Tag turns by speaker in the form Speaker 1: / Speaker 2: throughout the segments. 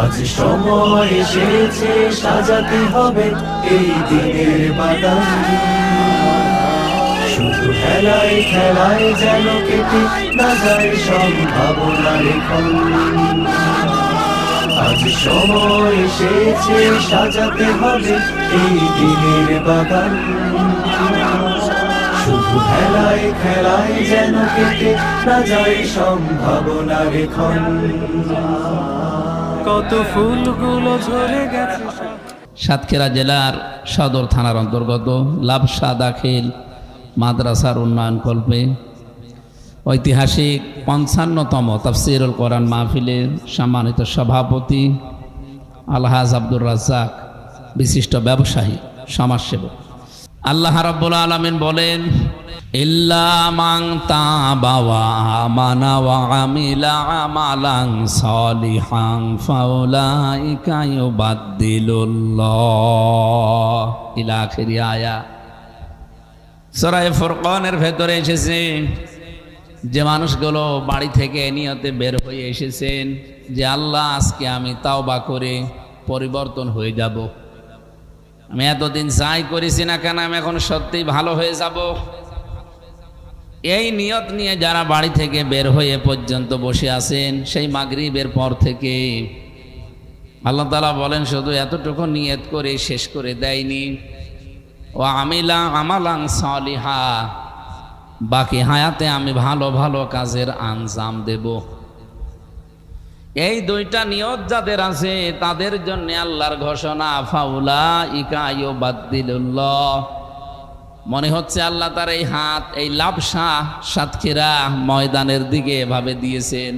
Speaker 1: আজ সময় এসেছে সাজাতে হবে এই দিনের বাগান। শুধু খেলায় খেলায় যেন কেটে না যায় সম্ভাবনার ক্ষণ। আজ সময় এসেছে সাজাতে হবে এই দিনের বাগান। শুধু খেলায় খেলায় যেন কেটে না যায় সম্ভাবনার ক্ষণ। কত ফুলগুলো ঝরে গেছে।
Speaker 2: সাতক্ষীরা জেলার সদর থানার অন্তর্গত লাবসা দাখিল মাদ্রাসার উন্নয়ন কল্পে ঐতিহাসিক ৫৫তম তাফসীরুল কোরআন মাহফিলের সম্মানিত সভাপতি আলহাজ আব্দুর রাজ্জাক, বিশিষ্ট ব্যবসায়ী সমাজসেবক। আল্লাহ রাব্বুল আলামিন বলেন, ইল্লা মান তাবা ওয়া আমানা ওয়া আমিলা আমালান সালিহান ফাউলাইকা ইউবাদদিলুল্লাহ ইলা আখিরি আয়া। সূরা ফুরকানের ভেতরে এসেছে যে মানুষগুলো বাড়ি থেকে নিয়তে বের হয়ে এসেছেন যে আল্লাহ আজকে আমি তাওবা করে পরিবর্তন হয়ে যাব, আমি এতদিন যাই করেছি না কেন আমি এখন সত্যিই ভালো হয়ে যাব, এই নিয়ত নিয়ে যারা বাড়ি থেকে বের হয়ে পর্যন্ত বসে আছেন সেই মাগরিবের পর থেকে আল্লাহ তাআলা বলেন শুধু এতটুকু নিয়ত করে শেষ করে দেয়নি, ও আমিলা আমালান সালিহা, বাকি হায়াতে আমি ভালো ভালো কাজের আঞ্জাম দেব। এই দুইটা নিয়ত যাদের আছে তাদের জন্য আল্লাহর ঘোষণা, ফাউলাইকা ইউবাদদিলুল্লাহ। মনে হচ্ছে আল্লাহ তার এই হাত এই লাবসা সাতক্ষীরা ময়দানের দিকে এভাবে দিয়েছেন,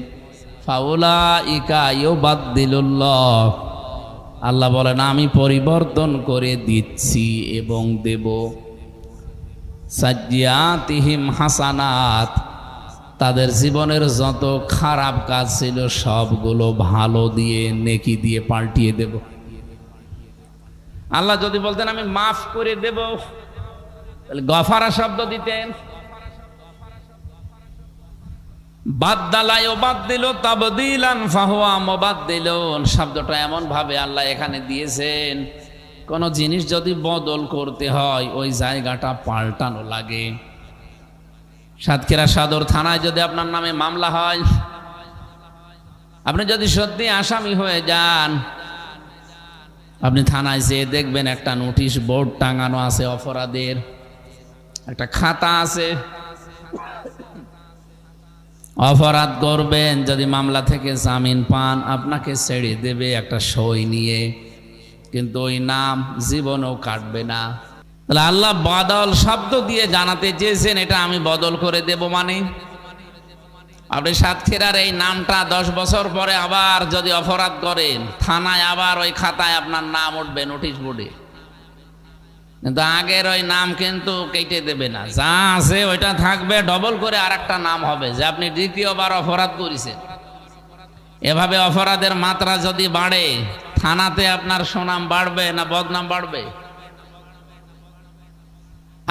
Speaker 2: ফাউলাইকা ইউবাদদিলুল্লাহ। আল্লাহ বলেন আমি পরিবর্তন করে দিচ্ছি এবং দেব। সাজ্জিয়াতিহিম হাসানাত, তাদের জীবনের যত খারাপ কাজ ছিল সবগুলো ভালো দিয়ে নেকি দিয়ে পাল্টিয়ে দেব। আল্লাহ যদি বলতেন আমি মাফ করে দেব তাহলে গফারা শব্দ দিতেন। বাদদালা ইউবাদদিলু তাবদীলান ফাহুয়া মুবাদদিলুন শব্দটা এমন ভাবে আল্লাহ এখানে দিয়েছেন, কোন জিনিস যদি বদল করতে হয় ওই জায়গাটা পাল্টানো লাগে। সাতক্ষীরা সদর থানায় যদি আপনার নামে মামলা হয়, আপনি যদি সত্যি আসামি হয়ে যান, আপনি থানায় যেয়ে দেখবেন একটা নোটিশ বোর্ড টাঙানো আছে, অপরাধের একটা খাতা আছে। অপরাধ করবেন, যদি মামলা থেকে জামিন পান আপনাকে ছেড়ে দেবে একটা সই নিয়ে, কিন্তু ওই নাম জীবনেও কাটবে না। তাহলে আল্লাহ বদল শব্দ দিয়ে জানাতে চেয়েছেন এটা আমি বদল করে দেব। মানে আপনি সাতক্ষীরার এই নামটা 10 বছর পরে আবার যদি অপরাধ করেন থানায় আবার ওই খাতায় আপনার নাম উঠবে নোটিশ বোর্ডে, কিন্তু আগের ওই নাম কিন্তু কেটে দেবে না, যা আছে ওইটা থাকবে, ডবল করে আর একটা নাম হবে যে আপনি দ্বিতীয়বার অপরাধ করেছেন। এভাবে অপরাধের মাত্রা যদি বাড়ে থানাতে আপনার সুনাম বাড়বে না বদনাম বাড়বে?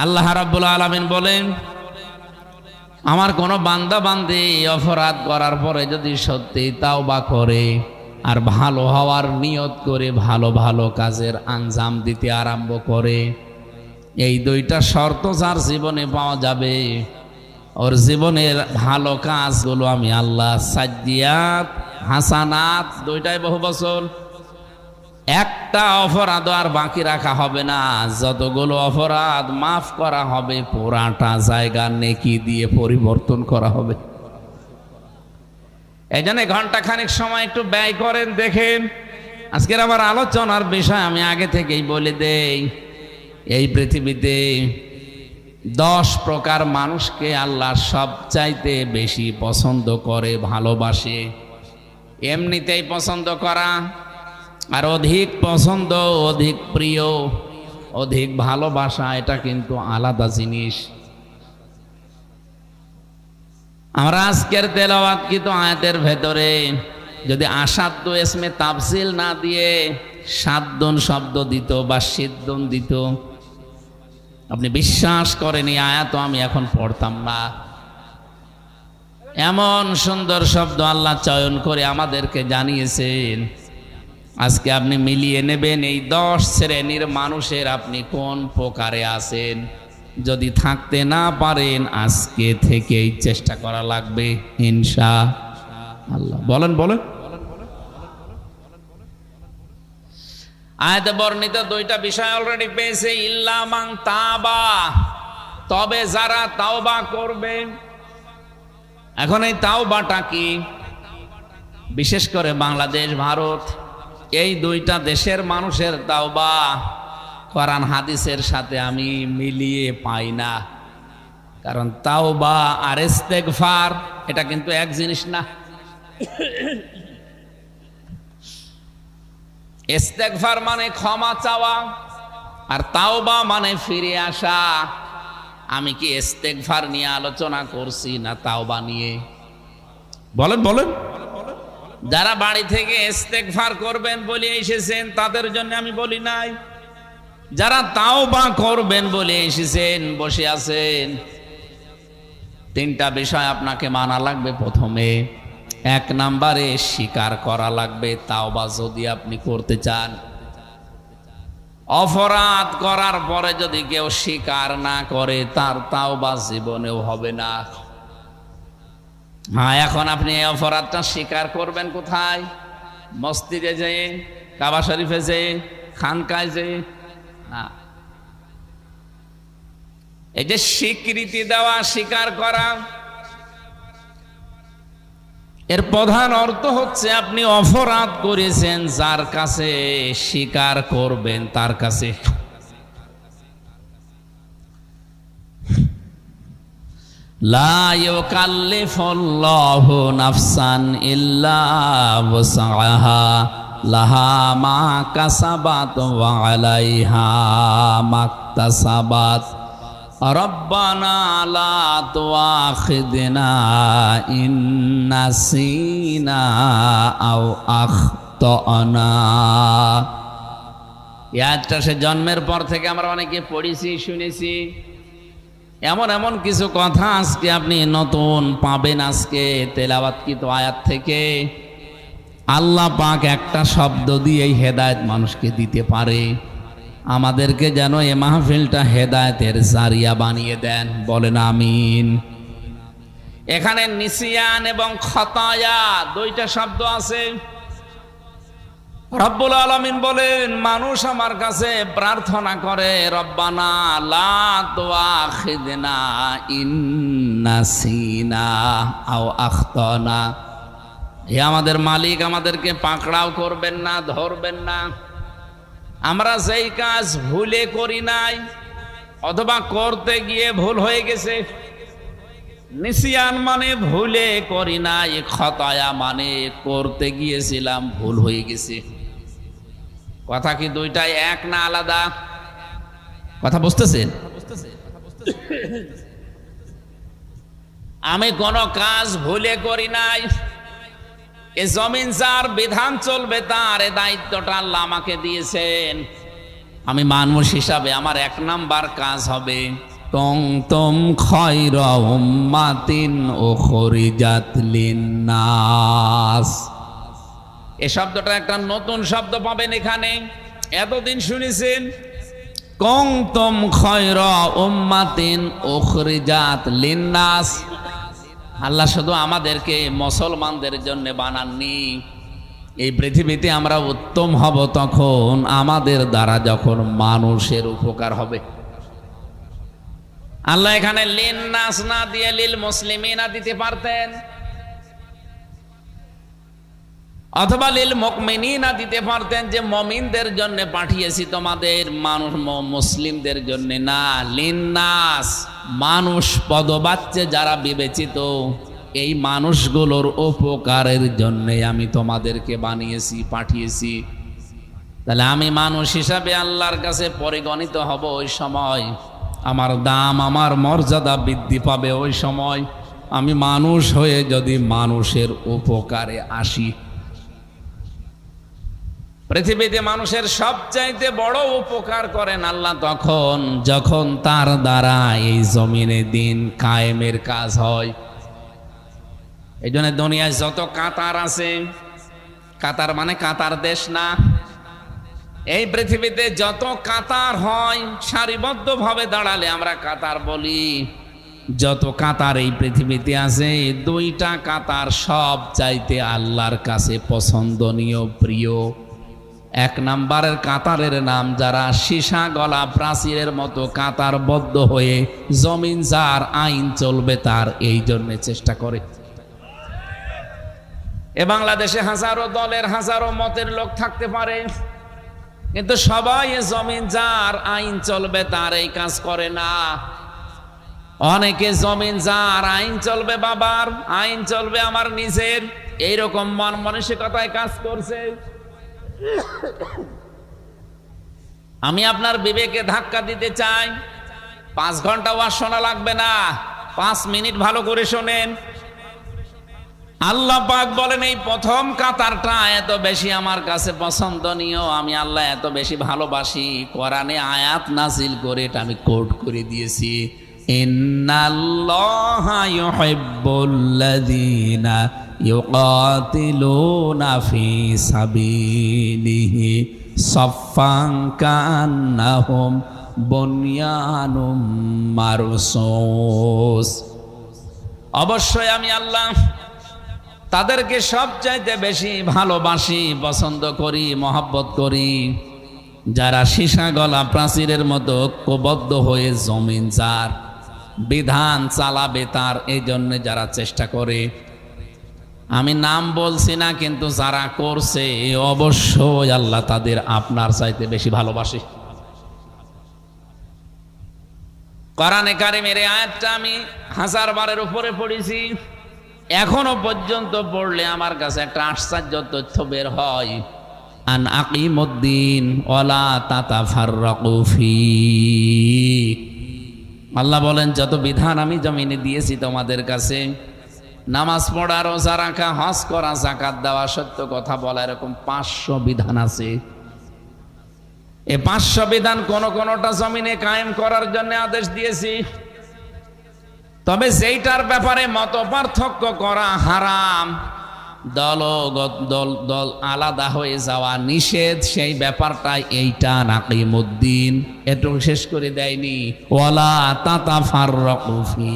Speaker 2: আল্লাহ রাব্বুল আলামিন বলেন আমার কোন বান্দা বান্দি অপরাধ করার পরে যদি সত্যি তাওবা করে আর ভালো হওয়ার নিয়ত করে ভালো ভালো কাজের আঞ্জাম দিতে আরম্ভ করে, এই দুইটা শর্ত যার জীবনে পাওয়া যাবে ওর জীবনের ভালো কাজগুলো আমি আল্লাহ সাজ্জিয়াত হাসানাত দুইটাই বহু বছর, একটা অপরাধ আর বাকি রাখা হবে না, যতগুলো অপরাধ মাফ করা হবে পুরাটা জায়গা নেকি দিয়ে পরিবর্তন করা হবে। এই জন্য ঘন্টাখানেক সময় একটু ব্যয় করেন, দেখেন। আজকের আমার আলোচনার বিষয় আমি আগে থেকেই বলে দেই, এই পৃথিবীতে 10 প্রকার মানুষকে আল্লাহ সবচাইতে বেশি পছন্দ করে, ভালোবাসে। এমনিতেই পছন্দ করা আর অধিক পছন্দ, অধিক প্রিয়, অধিক ভালোবাসা, এটা কিন্তু আলাদা জিনিস। আমরা আজকের তেলাওয়াতকৃত আয়াতের ভেতরে যদি আসাদ্দ ইসমে তাফসিল না দিয়ে সাদ্দন শব্দ দিত বা সিদ্ধন দিত, আপনি বিশ্বাস করেন এই আয়াত আমি এখন পড়তাম না। এমন সুন্দর শব্দ আল্লাহ চয়ন করে আমাদেরকে জানিয়েছেন। আজকে আপনি মিলিয়ে নেবেন এই 10 শ্রেণীর মানুষের আপনি কোন প্রকারে আছেন। যদি থাকতে না পারেন আজকে থেকেই চেষ্টা করা লাগবে ইনশাআল্লাহ। বলেন বলেন। আয়াতে বর্ণিত 2টা বিষয় অলরেডি পেয়েছে। ইল্লা মান তাবা, তবে যারা তাওবা করবে। এখন এই তাওবাটা কি? বিশেষ করে বাংলাদেশ, ভারত, এই 2টা দেশের মানুষের তাওবা কোরআন হাদিসের সাথে আমি মিলিয়ে পাই না। কারণ তাওবা আর ইস্তেগফার এটা কিন্তু এক জিনিস না। ইস্তেগফার মানে ক্ষমা চাওয়া, আর তাওবা মানে ফিরে আসা। আমি কি ইস্তেগফার নিয়ে আলোচনা করছি না তাওবা নিয়ে? বলেন বলেন। যারা বাড়ি থেকে ইস্তেগফার করবেন বলে এসেছেন তাদের জন্য আমি বলি নাই। যারা তাওবা করবেন বলে এসেছেন, বসে আছেন, 3টা বিষয় আপনাকে মানা লাগবে। প্রথমে 1 নম্বরে স্বীকার করা লাগবে তাওবা যদি আপনি করতে চান। অপরাধ করার পরে যদি কেউ স্বীকার না করে তার তাওবা জীবনেও হবে না। হ্যাঁ, এখন আপনি এই অপরাধটা স্বীকার করবেন কোথায়? মসজিদে যেয়ে, কাবা শরীফে যেয়ে, খানকায় যেয়ে না। এই যে স্বীকৃতি দেওয়া, স্বীকার করা, এর প্রধান অর্থ হচ্ছে আপনি অপরাধ করেছেন, যার কাছে স্বীকার করবেন তার কাছে। লা ইউকাল্লিফুল্লাহু নাফসান ইল্লা ওয়াসআহা লাহা মা কাসাবাত ওয়া আলাইহা মাকতাসাবাত রব্বানা লা তুআখিযনা ইন নাসিনা আও আখতানা। ইয়াটা সে জন্মের পর থেকে আমরা অনেকে পড়েছি, শুনেছি। এমন এমন কিছু কথা আজকে আপনি নতুন পাবেন আজকে তেলাওয়াতকৃত আয়াত থেকে। আল্লাহ পাক একটা শব্দ দিয়ে হেদায়েত মানুষকে দিতে পারে। আমাদেরকে যেন এ মাহফিলটা হেদায়েতের জারিয়া বানিয়ে দেন, বলেন আমিন। এখানে নিসিয়ান এবং খতায়া 2টা শব্দ আছে। রব্বুল আলামিন বলেন, মানুষ আমার কাছে প্রার্থনা করে, রব্বানা লা তুআখিযনা ইন নাসিনা আও আখতানা। হে আমাদের মালিক, আমাদেরকে পাকড়াও করবেন না, ধরবেন না। আমরা যেই কাজ ভুলে করি নাই অথবা করতে গিয়ে ভুল হয়ে গেছে। নিসিয়ান মানে ভুলে করি নাই, খতায়া মানে করতে গিয়েছিলাম, ভুল হয়ে গেছে। কথা কি 2টাই এক না আলাদা? কথা বুঝতেছেন? আমি কোন কাজ ভুলে করি নাই। এ জমিন যার, বিধান চলবে তার, এ দায়িত্বটা আল্লাহ আমাকে দিয়েছেন। আমি মানুষ হিসাবে আমার 1 নাম্বার কাজ হবে কুনতুম খায়রা উম্মাতিন উখরিজাত লিন্নাস। এই শব্দটা একটা নতুন শব্দ পাবেন এখানে। এতদিন শুনেছেন কুনতুম খায়রা উম্মাতিন উখরিজাত লিন্নাস। আল্লাহ শুধু আমাদেরকে মুসলমানদের জন্য বানাননি। এই পৃথিবীতে আমরা উত্তম হব তখন আমাদের দ্বারা যখন মানুষের উপকার হবে। আল্লাহ এখানে লিন্নাস না দিয়ে লিল মুসলিমিনা দিতে পারতেন, অথবা লিল মুমিনিনা দিতে পারতেন, যে মুমিনদের জন্য পাঠিয়েছি তোমাদের, মানুষ মুসলিমদের জন্য না। লিন্নাস মানুষ, পদবাচ্যে যারা বিবেচিত, এই মানুষগুলোর উপকারের জন্য আমি তোমাদেরকে বানিয়েছি, পাঠিয়েছি। তাহলে আমি মানুষ হিসাবে আল্লাহর কাছে পরিগণিত হব। ওই সময় আমার দাম, আমার মর্যাদা বৃদ্ধি পাবে। ওই সময় আমি মানুষ হয়ে যদি মানুষের উপকারে আসি। পৃথিবীতে মানুষের সবচাইতে বড় উপকার করেন আল্লাহ তখন যখন তার দ্বারা এই জমিনে দিন কায়েমের কাজ হয়। এই জন্য দুনিয়ায় যত কাতার আছে, কাতার মানে কাতার দেশ না, এই পৃথিবীতে যত কাতার হয় সারিবদ্ধভাবে দাঁড়ালে আমরা কাতার বলি, যত কাতার এই পৃথিবীতে আছে দুইটা কাতার সব চাইতে আল্লাহর কাছে পছন্দনীয়, প্রিয়। এক নাম্বারের কাতারের নাম যারা সীসা গলা প্রাচীরের মতো কাতারবদ্ধ হয়ে জমিন যার আইন চলবে তার, এই জন্য চেষ্টা করে। এ বাংলাদেশে হাজারো দলের হাজারো মতের লোক থাকতে পারে, কিন্তু সবাই জমিন যার আইন চলবে তার এই কাজ করে না। অনেকে জমিন যার আইন চলবে বাবার, আইন চলবে আমার নিজের, এইরকম মন মানসিকতায় কাজ করছে। আমি আপনার বিবেকে ধাক্কা দিতে চাই, 5 ঘন্টা ওয়াজ শোনা লাগবে না, 5 মিনিট ভালো করে শোনেন। আল্লাহ পাক বলেন এই প্রথম কাতারটা এত বেশি আমার কাছে পছন্দনীয়, আমি আল্লাহ এত বেশি ভালোবাসি, কোরআনে আয়াত নাজিল করে এটা আমি কোট করে দিয়েছি। ইন্নাল্লাহা ইউহিব্বুল্লাযীনা ইউকাতিলুনা ফি সাবিলিহি সাফফান কান্নাহুম বুনয়ানুম মারসুস। অবশ্যই আমি আল্লাহ তাদেরকে সবচাইতে বেশি ভালোবাসি, পছন্দ করি, মহব্বত করি, যারা সীসা গলা প্রাচীরের মতো ঐক্যবদ্ধ হয়ে জমিন যার বিধান চালাবে তার, এই জন্য যারা চেষ্টা করে। আমি নাম বলছি না, কিন্তু যারা করছে অবশ্যই আল্লাহ তাদের আপনার চাইতে বেশি ভালোবাসে। কোরআনে কারিমের এই আয়াতটা আমি 1000 বারের উপরে পড়েছি, এখনো পর্যন্ত পড়লে আমার কাছে একটা আশ্চর্য তথ্য বের হয়। আন আকিমুদ্দিন ওয়ালা তাতাফাররাকু ফি। আল্লাহ বলেন যত বিধান আমি জমিনে দিয়েছি তোমাদের কাছে, নামাজ পড়া, রোজা রাখা, হজ করা, যাকাত দেওয়া, সত্য কথা বলা, এরকম 500 বিধান আছে। এই 500 বিধান কোন কোনটা জমিনে কায়েম করার জন্য আদেশ দিয়েছি, তবে যেইটার ব্যাপারে মত পার্থক্য করা হারাম, দল আলাদা হয়ে যাওয়া নিষেধ, সেই ব্যাপারটাই এইটা নাকিমুদ্দিন এটু শেষ করে দেয়নি। ওয়ালা তাতাফাররাকু ফি,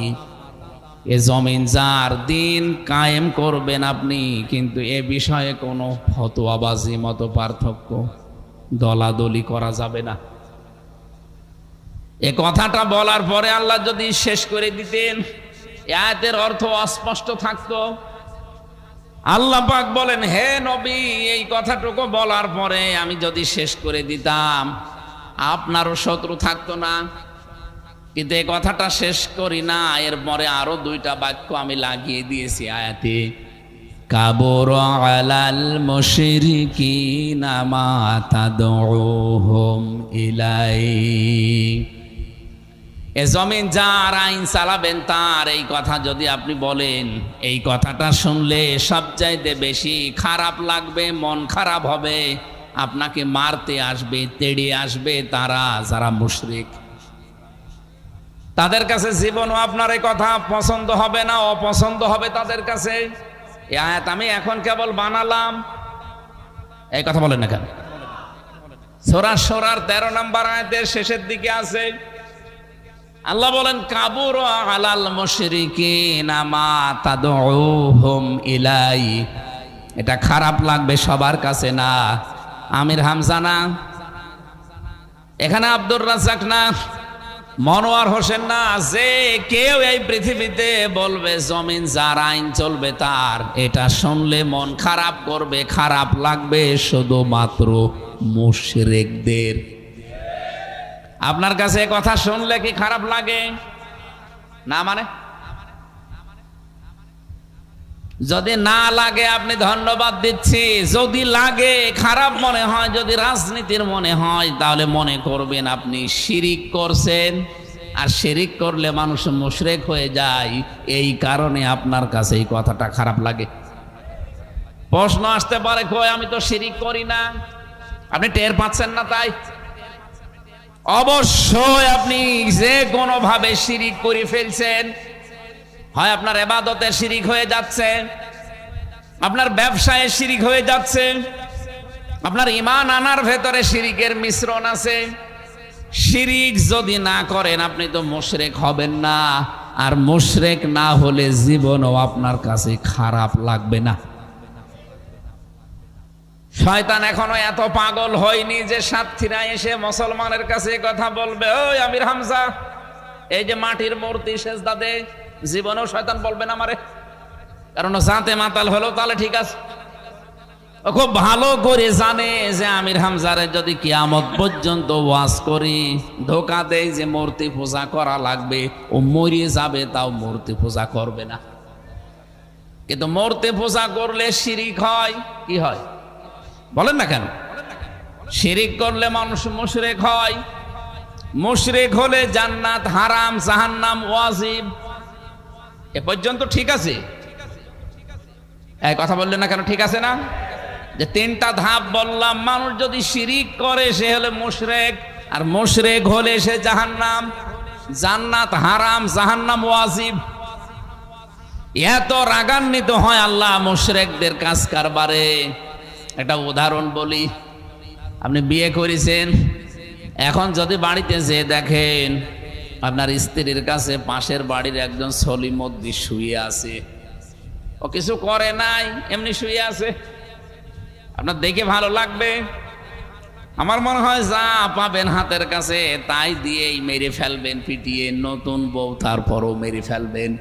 Speaker 2: এ জমিন যার দিন কায়েম করবেন আপনি, কিন্তু এ বিষয়ে কোনো ফতোয়াবাজি, মত পার্থক্য, দলাদলি করা যাবে না। এ কথাটা বলার পরে আল্লাহ যদি শেষ করে দিতেন, আয়াতের অর্থ অস্পষ্ট থাকতো। আল্লাহ পাক বলেন, হে নবী, এই কথাটুকু বলার পরে আমি যদি শেষ করে দিতাম আপনারও শত্রু থাকতো না, কিন্তু এই কথাটা শেষ করি না, এরপরে আরো 2টা বাক্য আমি লাগিয়ে দিয়েছি আয়াতে। কাবুরা আলাল মুশরিকিনা মা তাদউহুম ইলাইহি। এ জমিন যার আইন চালাবেন তার, এই কথা যদি আপনি বলেন, এই কথাটা শুনলে সবচাইতে বেশি খারাপ লাগবে, মন খারাপ হবে, আপনাকে মারতে আসবে, তেড়ে আসবে তারা যারা মুশরিক। তাদের কাছে জীবনও আপনার এই কথা পছন্দ হবে না, অপছন্দ হবে তাদের কাছে। এই আয়াত আমি এখন কেবল বানালাম, এই কথা বলেন না কেন? সূরা শুরার 13 নম্বর আয়াতের শেষের দিকে আছে, আল্লাহ বলেন কাবুরা আলাল মুশরিকিনা মা তাদউহুম ইলাইহি। এটা খারাপ লাগবে সবার কাছে না, আমির হামজা না, এখানে আব্দুর রাজ্জাক না, মনোয়ার হোসেন না, যে কেউ এই পৃথিবীতে বলবে জমিন যার আইন চলবে তার, এটা শুনলে মন খারাপ করবে, খারাপ লাগবে শুধুমাত্র মুশরিকদের। আপনার কাছে কথা শুনলে কি খারাপ লাগে না? মানে যদি না লাগে আপনি ধন্যবাদ দিচ্ছি, যদি লাগে, খারাপ মনে হয়, যদি রাজনীতির মনে হয়, তাহলে মনে করবেন আপনি শিরিক করছেন, আর শিরিক করলে মানুষ মুশরিক হয়ে যায়, এই কারণে আপনার কাছে এই কথাটা খারাপ লাগে। প্রশ্ন আসতে পারে, কই আমি তো শিরিক করি না, আপনি টের পাচ্ছেন না? তাই অবশ্যই আপনি যে কোনো ভাবে শিরিক করে ফেলছেন। হয় আপনার ইবাদতে শিরিক হয়ে যাচ্ছে, আপনার ব্যবসায় শিরিক হয়ে যাচ্ছে, আপনার ঈমান আনার ভেতরে শিরিকের মিশ্রণ আছে। শিরিক যদি না করেন আপনি তো মুশরিক হবেন না, আর মুশরিক না হলে জীবনও আপনার কাছে খারাপ লাগবে না। শয়তান এখনো এত পাগল হয়নি যে সাতক্ষীরা এসে মুসলমানের কাছে কথা বলবে, ওই আমির হামজা এই যে মাটির মূর্তি সেজদা দে। জীবনেও শয়তান বলবে না আমারে, কারণ জাতে মাতাল হলো তাহলে ঠিক আছে। ও খুব ভালো করে জানে যে আমির হামজারে যদি কিয়ামত পর্যন্ত ওয়াজ করি, ধোকা দেয় যে মূর্তি পূজা করা লাগবে, ও মরিয়ে যাবে তাও মূর্তি পূজা করবে না। কিন্তু মূর্তি পূজা করলে শিরিক হয়। কি হয় বলেন না কেন? শিরিক করলে মানুষ মুশরিক হয়। মুশরিক হলে জান্নাত হারাম, জাহান্নাম ওয়াজিব। এ পর্যন্ত ঠিক আছে? এই কথা বললেন না কেন? ঠিক আছে না? যে তিনটা ধাপ বললাম, মানুষ যদি শিরিক করে সে হলে মুশরিক, আর মুশরিক হলে সে জাহান্নাম, জান্নাত হারাম, জাহান্নাম ওয়াজিব। এত রাগান্বিত হয় আল্লাহ মুশরিকদের কাজ কারবারে। একটা উদাহরণ বলি, আপনি বিয়ে করেছেন, এখন যদি বাড়িতে যেয়ে দেখেন আপনার স্ত্রীর কাছে পাশের বাড়ির একজন সলিমদ্দি শুয়ে আছে, ও কিছু করে নাই, এমনি শুয়ে আছে, আপনার দেখে ভালো লাগবে? আমার মনে হয় যা পাবেন হাতের কাছে তাই দিয়েই মেরে ফেলবেন, পিটিয়ে। নতুন বউ তারপরও মেরে ফেলবেন।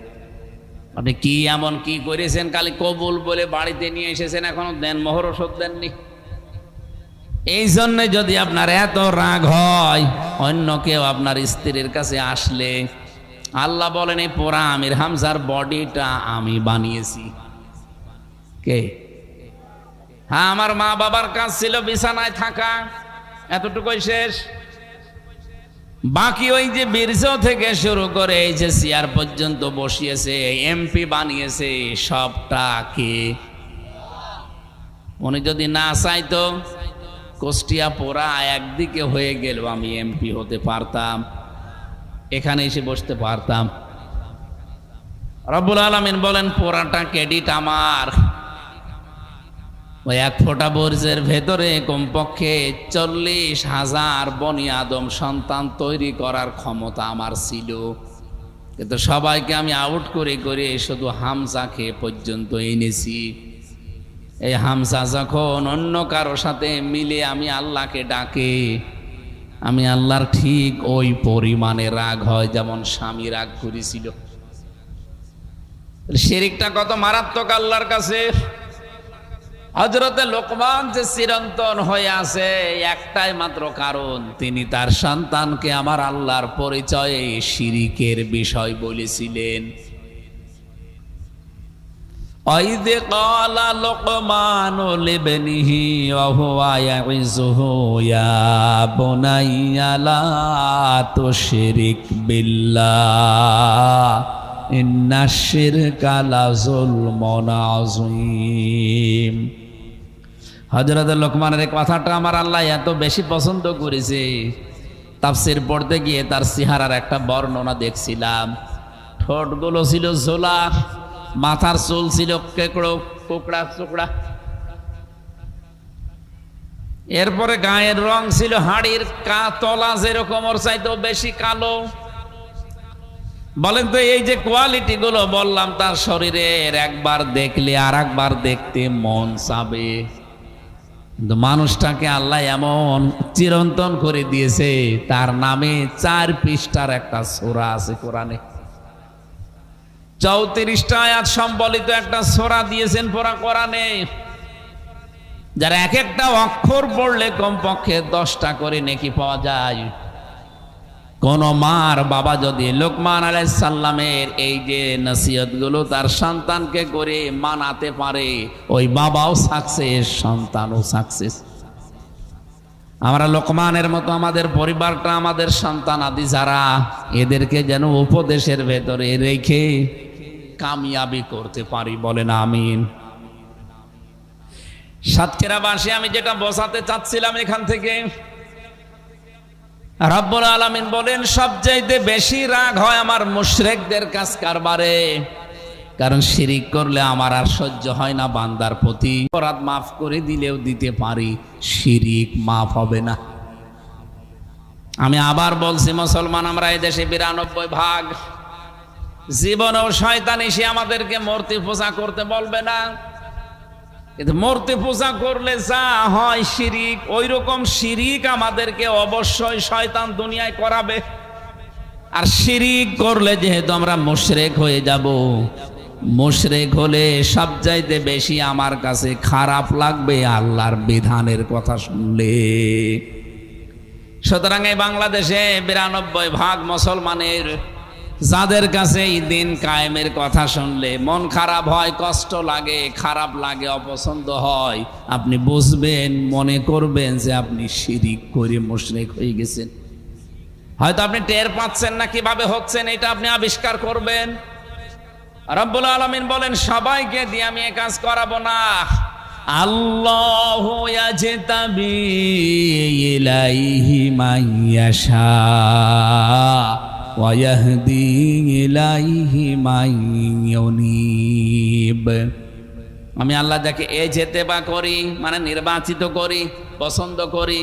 Speaker 2: আপনি কি এমন কি করেছেন? খালি কবুল বলে বাড়িতে নিয়ে এসেছেন, এখনো দেন মোহর ওষুধ দেননি। এই জন্য যদি আপনার এত রাগ হয় অন্য কেউ আপনার স্ত্রীর কাছে আসলে, আল্লাহ বলেন এই পোড়া আমির হামজার বডিটা আমি বানিয়েছি। কে? হ্যাঁ, আমার মা বাবার কাজ ছিল বিছানায় থাকা, এতটুকুই শেষ। বাকি ওই যে বীর্য থেকে শুরু করে এই যে চেয়ার পর্যন্ত বসিয়েছে, এমপি বানিয়েছে, সবটা কে? উনি যদি না চাইতো কুষ্টিয়া পোড়া একদিকে হয়ে গেল, আমি এমপি হতে পারতাম, এখানে এসে বসতে পারতাম। রব্বুল আলামিন বলেন পোড়াটা ক্রেডিট আমার। ওই এক ফোঁটা বর্জ্যের ভেতরে কমপক্ষে 40,000 বনি আদম সন্তান তৈরি করার ক্ষমতা আমার ছিল, কিন্তু সবাইকে আমি আউট করে করে শুধু হামজাকে পর্যন্ত এনেছি। এই হামজা যখন অন্য কারো সাথে মিলে আমি আল্লাহকে ডাকে, আমি আল্লাহর ঠিক ওই পরিমাণে রাগ হয় যেমন স্বামী রাগ করেছিল। শিরিকটা কত মারাত্মক আল্লাহর কাছে। হযরতে লোকমান যে চিরন্তন হয়ে আছে একটাই মাত্র কারণ, তিনি তার সন্তানকে আমার আল্লাহর পরিচয়ে শিরিকের বিষয় বলেছিলেন। وَإِذْ قَالَ لُقْمَانُ لِابْنِهِ وَهُوَ يَعِظُهُ يَا بُنَيَّ لَا تُشْرِكْ بِاللَّهِ إِنَّ الشِّرْكَ لَظُلْمٌ عَظِيمٌ। হযরত লোকমানের এই কথাটা আমার আল্লাহ এত বেশি পছন্দ করেছে, তাফসীর পড়তে গিয়ে তার চেহারার একটা বর্ণনা দেখছিলাম। ঠোঁটগুলো ছিল ঝোলা, মাথার চুল ছিল কোকড়া চোকড়া, এরপরে গায়ের রং ছিল হাড়ির তলা যেরকম, ওর চাইতেও বেশি কালো। বলেন তো এই যে কোয়ালিটি গুলো বললাম তার শরীরের, একবার দেখলে আর একবার দেখতে মন চাবে। কিন্তু মানুষটাকে আল্লাহ এমন চিরন্তন করে দিয়েছে, তার নামে 4 পৃষ্ঠার একটা সূরা আছে কোরআনে, 34টা আয়াত সম্বলিত একটা সূরা দিয়েছেন পুরা কোরআনে, যারা এক একটা অক্ষর পড়লে কমপক্ষে 10টা করে নেকি পাওয়া যায়। কোন মার বাবা যদি লোকমান আলাইহিস সালামের এই যে নসিহতগুলো তার সন্তানকে করে মানাতে পারে, ওই বাবাও সাকসেস, সন্তানও সাকসেস। আমরা লোকমানের মতো আমাদের পরিবারটা, আমাদের সন্তান আদি যারা, এদেরকে যেন উপদেশের ভেতরে রেখে কামিয়াবি করতে পারি, বলেন আমিন। সাতক্ষীরাবাসী, আমি যেটা বোঝাতে চাচ্ছিলাম এখান থেকে, রব্বুল আলামিন বলেন সবচাইতে বেশি রাগ হয় আমার মুশরিকদের কাজ কারবারে। কারণ শিরিক করলে আমার আর সহ্য হয় না বান্দার প্রতি। অপরাধ মাফ করে দিলেও দিতে পারি, শিরিক মাফ হবে না। আমি আবার বলছি, মুসলমান আমরা এই দেশে 92%। জীবনেও শয়তান এসে আমাদেরকে মূর্তি পূজা করতে বলবে না, কিন্তু মূর্তি পূজা করলে যা হয় শিরিক, ওই রকম শিরিক আমাদেরকে অবশ্যই শয়তান দুনিয়ায় করাবে। আর শিরিক করলে যেহেতু আমরা মুশরিক হয়ে যাব, মুশরিক হলে সবচাইতে বেশি আমার কাছে খারাপ লাগবে আল্লাহর বিধানের কথা শুনলে। সুতরাং এই বাংলাদেশে 92% মুসলমানের যাদের কাছে এই দিন কায়েমের কথা শুনলে মন খারাপ হয়, কষ্ট লাগে, খারাপ লাগে, অপছন্দ হয়, আপনি বুঝবেন, মনে করবেন যে আপনি শিরিক করে মুশরিক হয়ে গেছেন। হয়তো আপনি টের পাচ্ছেন না কিভাবে হচ্ছেন, এটা আপনি আবিষ্কার করবেন। রব্বুল আলামিন বলেন, সবাইকে দিয়ে আমি এ কাজ করাবো না। আল্লাহু ইয়াজতাবি ইলাইহি মান ইয়াশা ওয়া ইয়াহদি ইলাইহি মান ইউনিব। আমি আল্লাহ যাকে ইজতেবা করি, মানে নির্বাচিত করি, পছন্দ করি,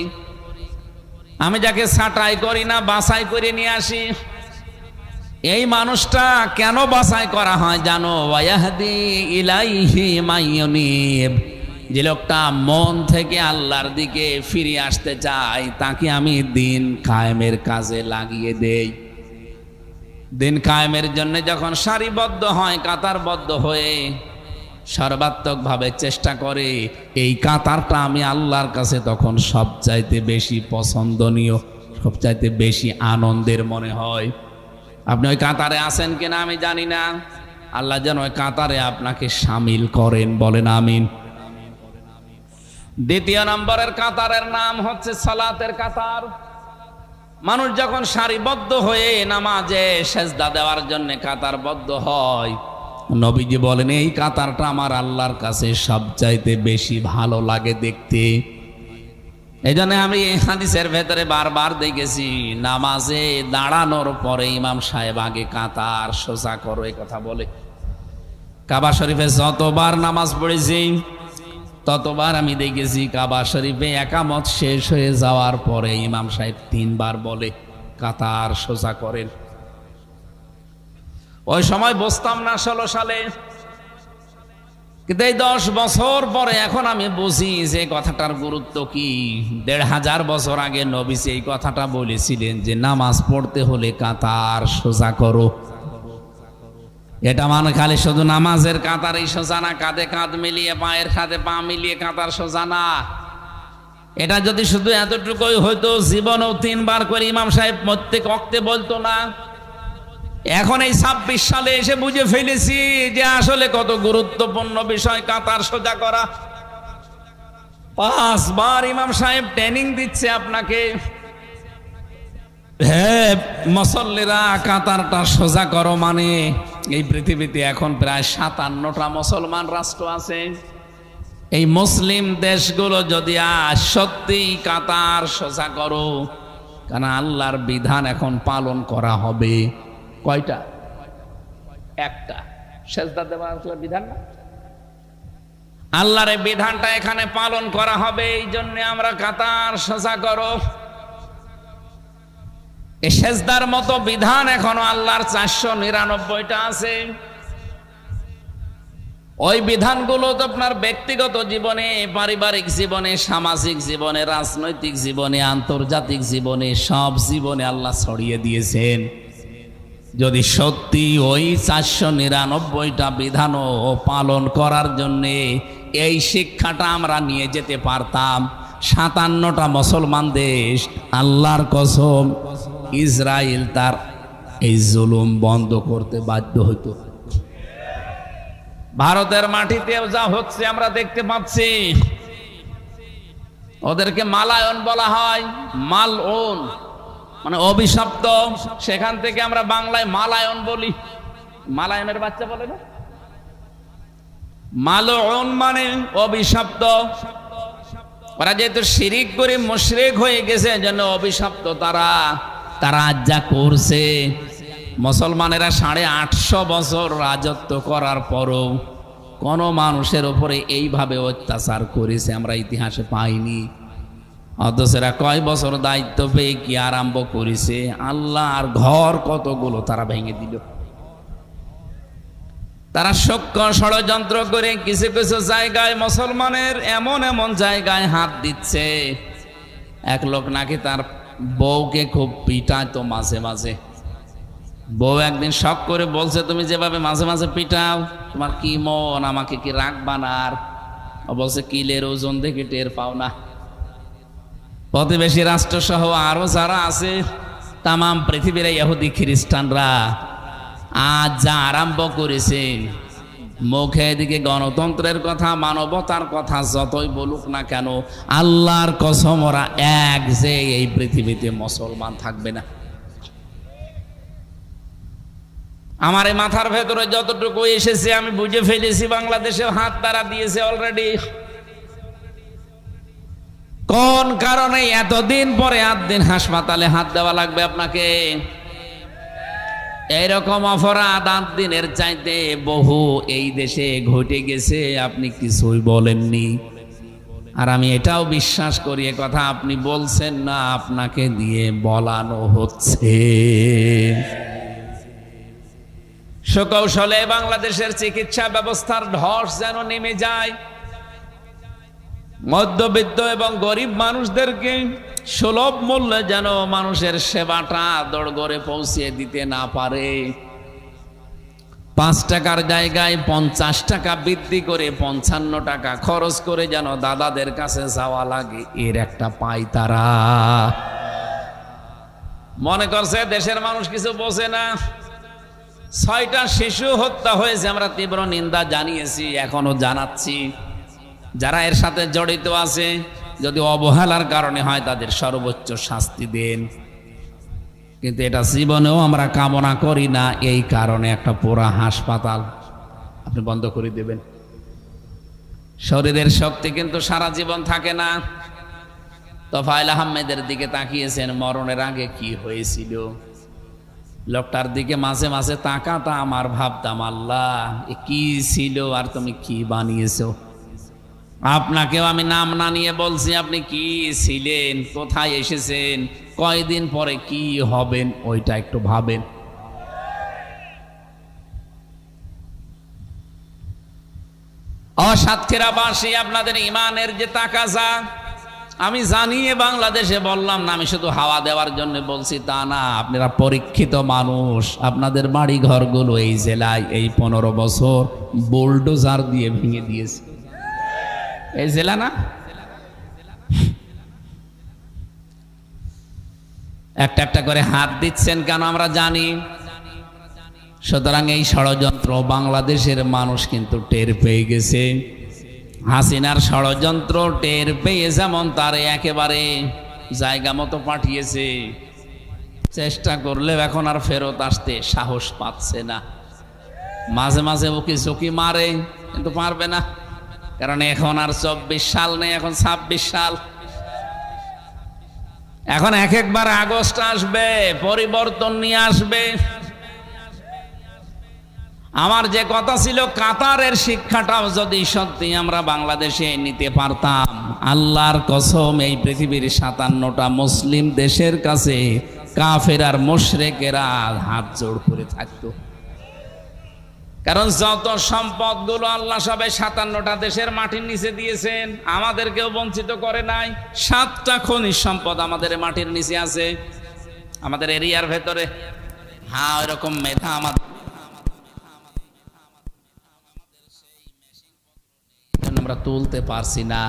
Speaker 2: আমি যাকে ছাঁটাই করি না, বাছাই করে নিয়ে আসি। এই মানুষটা কেন বাছাই করা হয় জানো? ওয়াহদি ইলাইহি মান ইউনিব। যে লোকটা মন থেকে আল্লাহর দিকে ফিরে আসতে চায়, তাকে আমি দিন কায়েমের কাজে লাগিয়ে দেই। দিন কায়েমের জন্য যখন সারিবদ্ধ হয়, কাতারবদ্ধ হয়ে সর্বাত্মকভাবে চেষ্টা করে, এই কাতারটা আমি আল্লাহর কাছে তখন সবচাইতে বেশি পছন্দনীয়, সবচাইতে বেশি আনন্দের মনে হয়। আপনি ওই কাতারে আছেন কিনা আমি জানি না, আল্লাহ যেন ওই কাতারে আপনাকে সামিল করেন, বলেন আমিন। দ্বিতীয় নম্বরের কাতারের নাম হচ্ছে সালাতের কাতার। মানুষ যখন সারিবদ্ধ হয়ে নামাজে সেজদা দেওয়ার জন্য কাতারবদ্ধ হয়, নবীজি বলেন এই কাতারটা আমার আল্লাহর কাছে সবচাইতে বেশি ভালো লাগে দেখতে। এই জন্য আমি এই হাদিসের ভেতরে বারবার দেখেছি, নামাজে দাঁড়ানোর পরে ইমাম সাহেব আগে কাতার সোজা করো, এই কথা বলে। কাবা শরীফে যতবার নামাজ পড়েছি ততবার আমি দেখেছি কাবা শরীফে একামত শেষ হয়ে যাওয়ার পরে ইমাম সাহেব 3 বার বলে কাতার সোজা করেন। ওই সময় বসতাম না 16 সালে, কিন্তু এই 10 বছর পরে এখন আমি বুঝি যে কথাটার গুরুত্ব কি। 1500 বছর আগে নবী এই কথাটা বলেছিলেন যে নামাজ পড়তে হলে কাতার সোজা করো। এটা মানে খালি শুধু নামাজের কাতারই সোজা না, কাঁধে কাঁধ মিলিয়ে, পায়ের সাথে পা মিলিয়ে কাতার সোজা না। এটা যদি শুধু এতটুকুই হয়তো, জীবনেও 3 বার করে ইমাম সাহেব প্রত্যেক ওয়াক্তে বলতো না। এখন এই 26 সালে এসে বুঝে ফেলেছি যে আসলে কত গুরুত্বপূর্ণ বিষয় কাতার সোজা করা। 5 বার ইমাম সাহেব ট্রেনিং দিচ্ছে আপনাকে, হ্যাঁ মুসল্লিরা কাতারটা সোজা করো। মানে এই পৃথিবীতে এখন প্রায় 57টা মুসলমান রাষ্ট্র আছে। এই মুসলিম দেশগুলো যদি সত্যি কাতার সোজা করো, কারণ আল্লাহর বিধান এখন পালন করা হবে। কয়টা? একটা। সেজদা দেওয়া আসলে বিধান না, আল্লাহর বিধানটা এখানে পালন করা হবে। এই জন্য আমরা কাতার সোজা করো। এই সেজদার মতো বিধান এখনো আল্লাহর 499টা আছে। ওই বিধানগুলো তো আপনার ব্যক্তিগত জীবনে, পারিবারিক জীবনে, সামাজিক জীবনে, রাজনৈতিক জীবনে, আন্তর্জাতিক জীবনে, সব জীবনে আল্লাহ ছড়িয়ে দিয়েছেন। যদি সত্যি ওই 499টা বিধানও পালন করার জন্যে এই শিক্ষাটা আমরা নিয়ে যেতে পারতাম, 57টা মুসলমান দেশ, আল্লাহর কসম ইসরায়েল তার এই জুলুম বন্ধ করতে বাধ্য হতো। ভারতের মাটিতেও যা হচ্ছে আমরা দেখতে পাচ্ছি। ওদেরকে মালায়ন বলা হয়, মালউন মানে অভিশপ্ত। সেখান থেকে আমরা বাংলায় মালায়ন বলি, মালায়নের বাচ্চা বলে না, মালউন মানে অভিশপ্ত। ওরা যেহেতু শিরিক করে মুশরিক হয়ে গেছে, জন্য অভিশপ্ত। তারা আজ যা করছে মুসলমানেরা 850 বছর রাজত্ব করার পরও কোনো মানুষের ওপরে এইভাবে অত্যাচার করেছে আমরা ইতিহাসে পাইনি। অথচ এরা কয় বছর দায়িত্ব পেয়ে কি আরম্ভ করেছে, আল্লাহর ঘর কতগুলো তারা ভেঙে দিল। তারা সূক্ষ্ম ষড়যন্ত্র করে কিছু কিছু জায়গায় মুসলমানের এমন এমন জায়গায় হাত দিচ্ছে। এক লোক নাকি তার বউকে খুব পিটাতো মাঝে মাঝে। বউ একদিন শখ করে বলছে, তুমি যেভাবে মাঝে মাঝে পিটাও, তোমার কি মন, আমাকে কি রাখবা না? আর ও বলছে, কিলের ওজন দেখে টের পাও না? প্রতিবেশী রাষ্ট্র সহ আরো যারা আছে তামাম পৃথিবীর ইহুদি খ্রিস্টানরা আজ যা আরম্ভ করেছে, মুখে এদিকে গণতন্ত্রের কথা, মানবতার কথা যতই বলুক না কেন, আল্লাহর কসম ওরা এক যে এই পৃথিবীতে মুসলমান থাকবে না। আমার এই মাথার ভেতরে যতটুকু এসেছে আমি বুঝে ফেলেছি, বাংলাদেশে হাত তারা দিয়েছে অলরেডি। কোন কারণে এতদিন পরে 8 দিন হাসপাতালে হাত দেওয়া লাগবে আপনাকে? এইরকম অপরাধ 8 দিনের চাইতে বহু এই দেশে ঘটে গেছে, আপনি কিছুই বলেননি। আর আমি এটাও বিশ্বাস করি এ কথা আপনি বলছেন না, আপনাকে দিয়ে বলানো হচ্ছে। সুকৌশলে বাংলাদেশের চিকিৎসা ব্যবস্থার ধস যেন নেমে যায়। মধ্যবিত্ত এবং গরিব মানুষদেরকে সুলভ মূল্যে যেন মানুষের সেবাটা দোরগোড়ে পৌঁছে দিতে না পারে। 5 টাকার জায়গায় 50 টাকা বৃদ্ধি করে 55 টাকা খরচ করে যেন দাদাদের কাছে যাওয়া লাগে, এর একটা পায় তারা। মনে করছে দেশের মানুষ কিছু বোঝে না। 6টা শিশু হত্যা হয়েছে, আমরা তীব্র নিন্দা জানিয়েছি, এখনো জানাচ্ছি। যারা এর সাথে জড়িত আছে, যদি অবহেলার কারণে হয় তাদের সর্বোচ্চ শাস্তি দেন, কিন্তু এটা জীবনেও আমরা কামনা করি না। এই কারণে একটা পুরা হাসপাতাল আপনি বন্ধ করে দেবেন। শরীরের শক্তি কিন্তু সারা জীবন থাকে না। তোফায়েল আহমেদের দিকে তাকিয়েছেন, মরণের আগে কি হয়েছিল। লোকটার দিকে মাঝে মাঝে তাকাতাম, আমার ভাবতাম, আল্লাহ এ কি ছিল আর তুমি কি বানিয়েছো। আপনাকেও আমি নাম না নিয়ে বলছি, আপনি কি ছিলেন, কোথায় এসেছেন, কয়দিন পরে কি হবেন, ওইটা একটু ভাবেন। সাতক্ষীরাবাসী, আপনাদের ইমানের যে তাকাজা, আমি জানিয়ে বাংলাদেশে বললাম না, আমি শুধু হাওয়া দেওয়ার জন্য বলছি তা না। আপনারা পরীক্ষিত মানুষ, আপনাদের বাড়ি ঘরগুলো এই জেলায় এই 15 বছর বুলডোজার দিয়ে ভেঙে দিয়েছে। এই জেলা না, একটা একটা করে হাত দিচ্ছেন কেন আমরা জানি। সুতরাং এই ষড়যন্ত্র বাংলাদেশের মানুষ কিন্তু টের পেয়ে গেছে। হাসিনার ষড়যন্ত্র টের পেয়ে যেমন তার একেবারে জায়গা মতো পাঠিয়েছে, চেষ্টা করলেও এখন আর ফেরত আসতে সাহস পাচ্ছে না। মাঝে মাঝে ওকে চকি মারে, কিন্তু পারবে না, কারণ এখন আর 24 সাল নেই, এখন 26 সাল। এখন একবার আগস্ট আসবে, পরিবর্তন নিয়ে আসবে। আমার যে কথা ছিল, কাতারের শিক্ষাটাও যদি সত্যি আমরা বাংলাদেশে নিতে পারতাম, আল্লাহর কসম এই পৃথিবীর 57টা মুসলিম দেশের কাছে কাফের আর মুশরিকেরা হাত জোড় করে থাকতো। কারণ যত সম্পদগুলো আল্লাহ সবাই 57টা দেশের মাটির নিচে দিয়েছেন, আমাদেরকেও বঞ্চিত করে নাই। 7টা খনিজ সম্পদ আমাদের মাটির নিচে আছে, আমাদের এরিয়ার ভেতরে। হ্যাঁ, ওইরকম মেধা আমাদের, আমরা তুলতে পারছি না।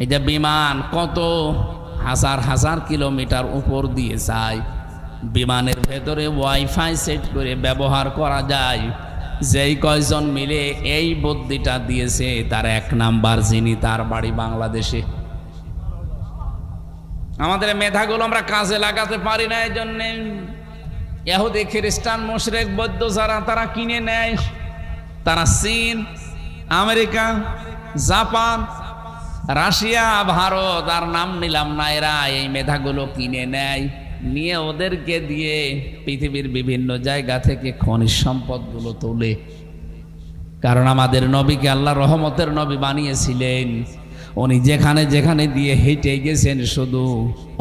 Speaker 2: এই যে বিমান কত হাজার হাজার কিলোমিটার উপর দিয়ে যায়, বিমানের ভেতরে ওয়াইফাই সেট করে ব্যবহার করা যায়। যেই কয়জন মিলে এই বুদ্ধিটা দিয়েছে, তার 1 নাম্বার যিনি, তার বাড়ি বাংলাদেশে। আমাদের মেধাগুলো আমরা কাজে লাগাতে পারি না, এই জন্যে ইহুদি খ্রিস্টান মুশরিক বৌদ্ধ যারা, তারা কিনে নেয়। তারা চীন, আমেরিকা, জাপান, রাশিয়া, ভারত, আর নাম নিলাম না, এরা এই মেধাগুলো কিনে নেয়। নিয়ে ওদেরকে দিয়ে পৃথিবীর বিভিন্ন জায়গা থেকে খনিজ সম্পদগুলো তোলে। কারণ আমাদের নবীকে আল্লাহ রহমতের নবী বানিয়েছিলেন, উনি যেখানে যেখানে দিয়ে হেঁটে গেছেন শুধু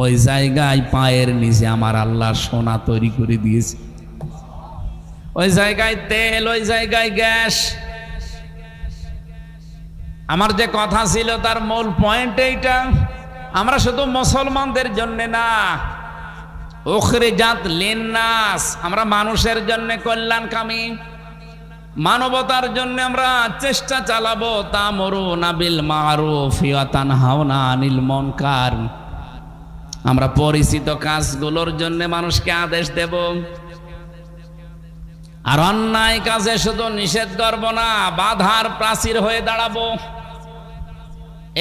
Speaker 2: ওই জায়গায় পায়ের নিচে আমার আল্লাহ সোনা তৈরি করে দিয়েছে। ওই জায়গায় তেল, ওই জায়গায় গ্যাস। আমার যে কথা ছিল তার মূল পয়েন্ট এইটা, আমরা শুধু মুসলমানদের জন্য না, উখরিজাত লিন্নাস, আমরা মানুষের জন্য কল্যাণকামী, মানবতার জন্য আমরা চেষ্টা চালাবো। তা'মুরুনা বিল মা'রুফ ওয়া তানহাউনা আনিল মুনকার, আমরা পরিচিত কাজগুলোর জন্য মানুষকে আদেশ দেব, আর অন্যায় কাজে শুধু নিষেধ করব না, বাধার প্রাচীর হয়ে দাঁড়াবো।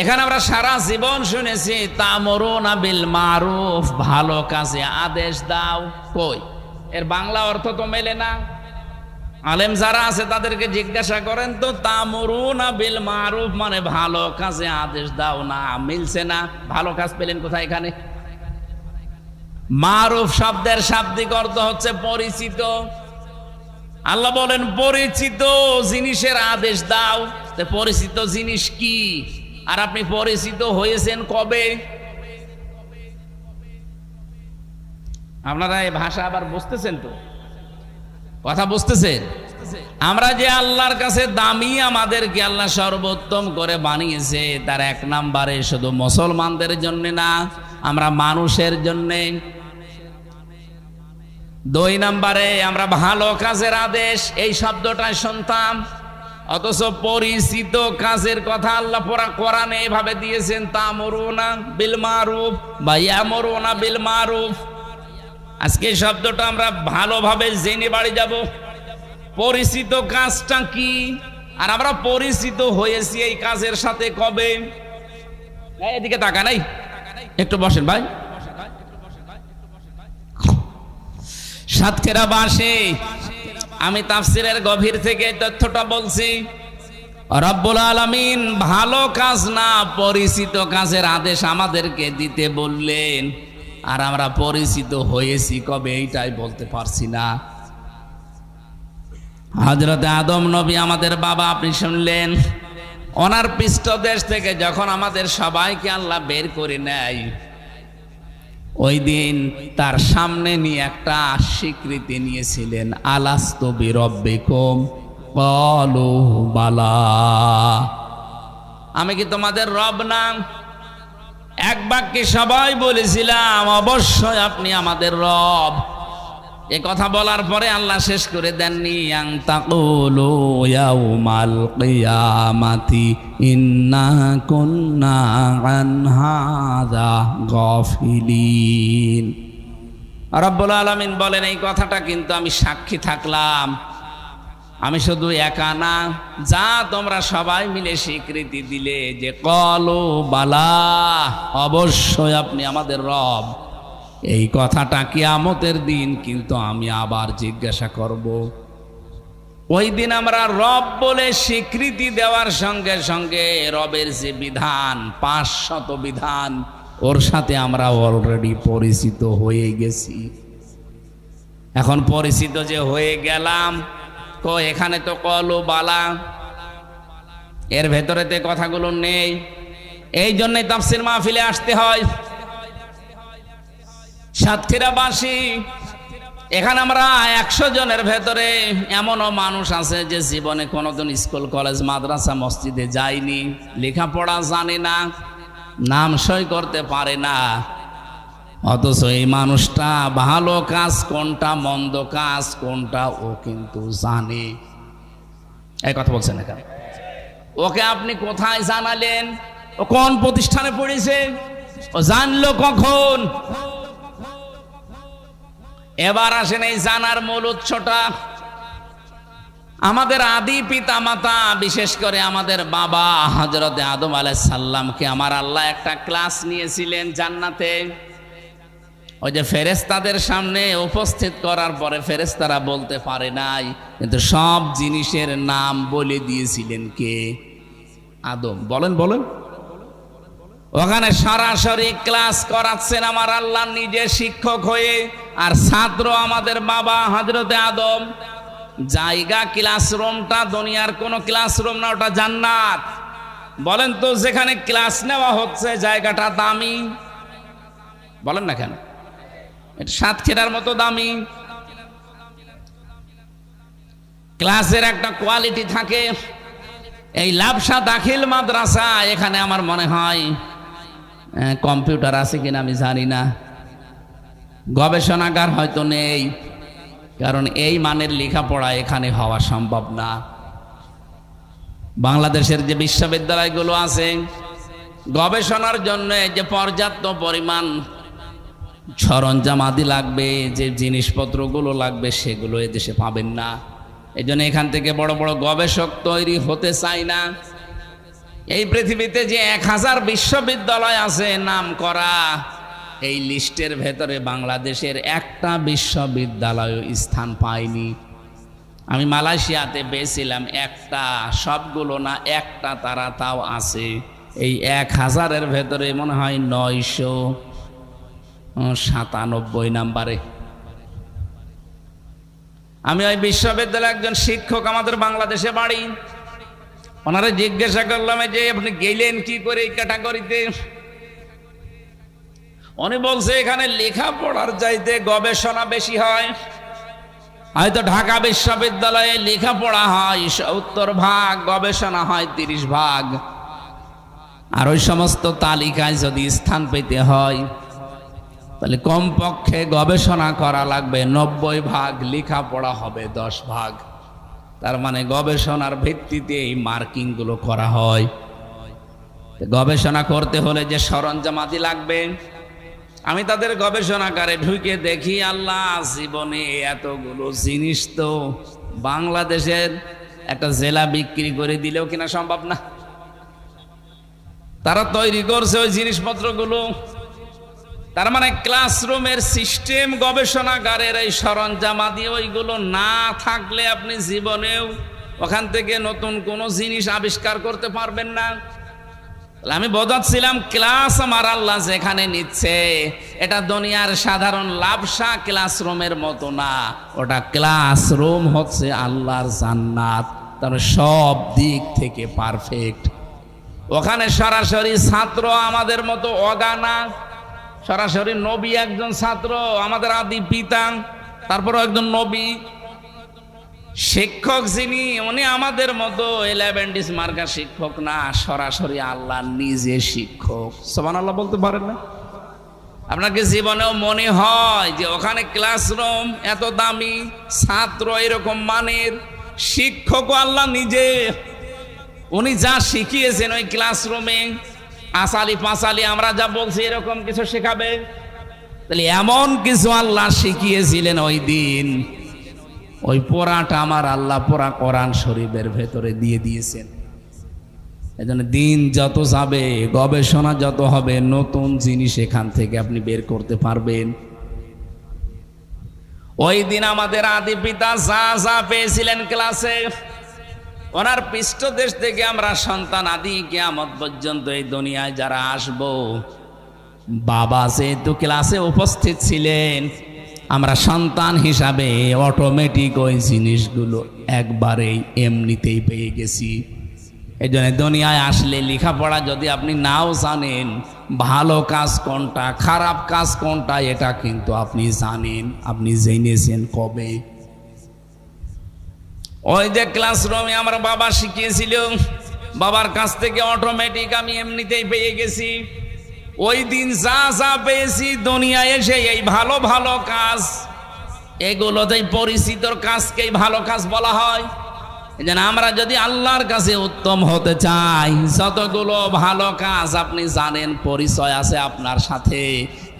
Speaker 2: এখানে আমরা সারা জীবন শুনেছি তা'মুরুনা বিল মা'রুফ, ভালো কাজে আদেশ দাও। কই এর বাংলা অর্থ তো মেলে না। আলেম যারা আছে তাদেরকে জিজ্ঞাসা করেন তো, তা'মুরুনা বিল মা'রুফ মানে ভালো কাজে আদেশ দাও, না মিলছে না। ভালো কাজ পেলেন কোথায় এখানে? মা'রুফ শব্দের শাব্দিক অর্থ হচ্ছে পরিচিত। আল্লাহ বলেন পরিচিত জিনিসের আদেশ দাও। পরিচিত জিনিস কি? আর আপনি পরিচিত হয়েছেন কবে? আপনারা এই ভাষা আবার বুঝতেছেন তো? কথা বুঝতেছেন? আমরা যে আল্লাহর কাছে দামি, আমাদেরকে আল্লাহ সর্বোত্তম করে বানিয়েছে, তার এক নম্বরে শুধু মুসলমানদের জন্য না, আমরা মানুষের জন্য। 2 নম্বরে আমরা ভালো কাজের আদেশ, এই শব্দটাই শুনতাম, অথচ পরিচিত কাজের কথা আল্লাহ কোরআনে এভাবে দিয়েছেন, তা'মুরুনা বিল মা'রুফ বা ইয়ামুরুনা বিল মা'রুফ। আজকে এই শব্দটা আমরা ভালোভাবে জেনে বাড়ি যাব, পরিচিত কাজটা কি, আর আমরা পরিচিত হয়েছি এই কাজের সাথে কবে। এদিকে তাকা নাই, একটু বসেন ভাই। সাতক্ষীরাবাসী, আমি তাফসীরের গভীর থেকে তথ্যটা বলছি। রব্বুল আলামিন ভালো কাজ না, পরিচিত কাজের আদেশ আমাদেরকে দিতে বললেন, আর আমরা পরিচিত হয়েছি কবে এইটাই বলতে পারছি না। হযরত আদম নবী আমাদের বাবা, আপনি শুনলেন, ওনার পৃষ্ঠদেশ থেকে যখন আমাদের সবাইকে আল্লাহ বের করে নেয়, ওই দিন তার সামনে নিয়ে একটা স্বীকৃতি নিয়েছিলেন, আলাস্তু বিরব্বিকুম ক্বালু বালা, আমি কি তোমাদের রব না? এক বাক্যে সবাই বলেছিলাম অবশ্যই আপনি আমাদের রব। এ কথা বলার পরে আল্লাহ শেষ করে দেননি, আন তাকুলু ইয়াউমাল কিয়ামাতি ইন্না কুন্না আন হাযা গাফিলিন। রব্বুল আলামিন বলেন, এই কথাটা কিন্তু আমি সাক্ষী থাকলাম, আমি শুধু একা না, যা তোমরা সবাই মিলে স্বীকৃতি দিলে যে ক্বালু বালা, অবশ্যই আপনি আমাদের রব, এই কথাটা কিয়ামতের দিন কিন্তু আমি আবার জিজ্ঞাসা করব। ওই দিন আমরা রব বলে স্বীকৃতি দেওয়ার সঙ্গে সঙ্গে রবের যে বিধান, 500 বিধান, ওর সাথে আমরা অলরেডি পরিচিত হয়ে গেছি। এখন পরিচিত যে হয়ে গেলাম, এখানে তো ক্বালু বালা, এর ভেতরেতে কথাগুলো নেই। এই জন্যই তাফসীর মাহফিলে আসতে হয়। সাতক্ষীরাবাসী, এখানে আমরা 100 জনের ভেতরে এমনও মানুষ আছে যে জীবনে কোনোদিন স্কুল কলেজ মাদ্রাসা মসজিদে যায়নি, লেখাপড়া জানে না, নাম সই করতে পারে না, অথচ এই মানুষটা ভালো কাজ কোনটা, মন্দ কাজ কোনটা ও কিন্তু জানে। এই কথা বলছেন এখানে, ওকে আপনি কোথায় জানালেন? ও কোন প্রতিষ্ঠানে পড়েছে? ও জানলো কখন? এবার আসেন এই জানার মূল উৎসটা। আমাদের আদি পিতা মাতা, বিশেষ করে আমাদের বাবা হযরতে আদম আলাইহিস সালামকে আমার আল্লাহ একটা ক্লাস নিয়েছিলেন জান্নাতে। ওই যে ফেরেশতাদের সামনে উপস্থিত করার পরে ফেরেশতারা বলতে পারে নাই, কিন্তু সব জিনিসের নাম বলে দিয়েছিলেন কে? আদম। বলেন বলেন, ওখানে সরাসরি ক্লাস করাচ্ছেন আমার আল্লাহ নিজে শিক্ষক হয়ে, আর ছাত্র আমাদের বাবা হযরতে আদম। জায়গা ক্লাসরুমটা দুনিয়ার কোনো ক্লাসরুম না, ওটা জান্নাত। বলেন তো যেখানে ক্লাস নেওয়া হচ্ছে জায়গাটা দামি? বলেন না কেন? এটা সাতক্ষীরার মতো দামি। ক্লাসের একটা কোয়ালিটি থাকে। এই লাবসা দাখিল মাদ্রাসা, এখানে আমার মনে হয় কম্পিউটার আছে কিনা আমি জানি না, গবেষণাগার হয়তো নেই, কারণ এই মানের লেখাপড়া এখানে হওয়া সম্ভব না। বাংলাদেশের যে বিশ্ববিদ্যালয়গুলো আছে গবেষণার জন্য যে পর্যাপ্ত পরিমাণ সরঞ্জাম আদি লাগবে, যে জিনিসপত্রগুলো লাগবে, সেগুলো এদেশে পাবেন না। এই জন্য এখান থেকে বড় বড় গবেষক তৈরি হতে চায় না। এই পৃথিবীতে যে 1000 বিশ্ববিদ্যালয় আছে নাম করা, এই লিস্টের ভেতরে বাংলাদেশের একটা বিশ্ববিদ্যালয় স্থান পায়নি। আমি মালয়েশিয়াতে পেয়েছিলাম একটা, সবগুলো না, একটা, তারা তাও আছে। এই 1000-এর ভেতরে মনে হয় 997 নাম্বারে। আমি ওই বিশ্ববিদ্যালয়ে একজন শিক্ষক, আমাদের বাংলাদেশে বাড়ি, ওনারা জিজ্ঞাসা করলাম যে আপনি গেলেন কি করে এই ক্যাটাগরিতে? উনি বলছে এখানে লেখাপড়ার চাইতে গবেষণা বেশি হয়। হয়তো ঢাকা বিশ্ববিদ্যালয়ে লেখাপড়া হয় 70 ভাগ, গবেষণা হয় 30 ভাগ। আর ওই সমস্ত তালিকায় যদি স্থান পেতে হয় তাহলে কমপক্ষে গবেষণা করা লাগবে 90 ভাগ, লেখাপড়া হবে 10 ভাগ। তার মানে গবেষণার ভিত্তিতে এই মার্কিংগুলো করা হয়। গবেষণা করতে হলে যে সরঞ্জামাদি লাগবে, আমি তাদের গবেষণাগারে ঢুকে দেখি, আল্লাহ, জীবনে এতগুলো জিনিস তো বাংলাদেশের একটা জেলা বিক্রি করে দিলেও কিনা সম্ভব না। তারা তৈরি করছে ওই জিনিসপত্রগুলো। তার মানে ক্লাসরুমের সিস্টেম, গবেষণাগারের এই সরঞ্জামাদি, ওইগুলো না থাকলে আপনি জীবনেও ওখান থেকে নতুন কোনো জিনিস আবিষ্কার করতে পারবেন না। আমি বোঝাচ্ছিলাম ক্লাস আমার আল্লাহ যেখানে নিচ্ছে, এটা দুনিয়ার সাধারণ লাবসা ক্লাসরুমের মতো না, ওটা ক্লাসরুম হচ্ছে আল্লাহর জান্নাত। তার সব দিক থেকে পারফেক্ট। ওখানে সরাসরি ছাত্র আমাদের মতো অগানা, সরাসরি নবী একজন ছাত্র, আমাদের আদি পিতা, তারপরও একজন নবী। শিক্ষক যিনি, উনি আমাদের মতো 11 মার্কা শিক্ষক না, সরাসরি আল্লাহ নিজে শিক্ষক। সুবহানাল্লাহ বলতে পারেন না? আপনাকে জীবনেও মনে হয় যে ওখানে ক্লাসরুম এত দামি, ছাত্র এরকম মানের, শিক্ষক আল্লাহ নিজে। উনি যা শিখিয়েছেন ওই ক্লাসরুমে, আসালি পাঁচালি আমরা যা বলছি এরকম কিছু শেখাবে। তাহলে এমন কিছু আল্লাহ শিখিয়েছিলেন ওই দিন, ওই পড়াটা আমার আল্লাহ পড়া কোরআন শরীফের ভেতরে দিয়ে দিয়েছেন। এজন্য দিন যত যাবে, গবেষণা যত হবে, নতুন জিনিস এখান থেকে আপনি বের করতে পারবেন। ওই দিন আমাদের আদি পিতা যা যা পেয়েছিলেন ক্লাসে, ওনার পৃষ্ঠদেশ থেকে আমরা সন্তান আদি কিয়ামত পর্যন্ত এই দুনিয়ায় যারা আসব, বাবা যেহেতু ক্লাসে উপস্থিত ছিলেন, আমরা সন্তান হিসাবে অটোমেটিক ওই জিনিসগুলো একবারেই এমনিতেই পেয়ে গেছি। এই জন্য দুনিয়ায় আসলে লেখাপড়া যদি আপনি নাও জানেন, ভালো কাজ কোনটা, খারাপ কাজ কোনটা, এটা কিন্তু আপনি জানেন। আপনি জেনেছেন কবে? ওই যে ক্লাসরুমে আমার বাবা শিখিয়েছিল, বাবার কাছ থেকে অটোমেটিক আমি এমনিতেই পেয়ে গেছি। ওই দিন যা যা পেয়েছি, দুনিয়ায় এসে এই ভালো ভালো কাজ, এগুলোতেই পরিচিত কাজকেই ভালো কাজ বলা হয়। যেন আমরা যদি আল্লাহর কাছে উত্তম হতে চাই, যতগুলো ভালো কাজ আপনি জানেন, পরিচয় আছে আপনার সাথে,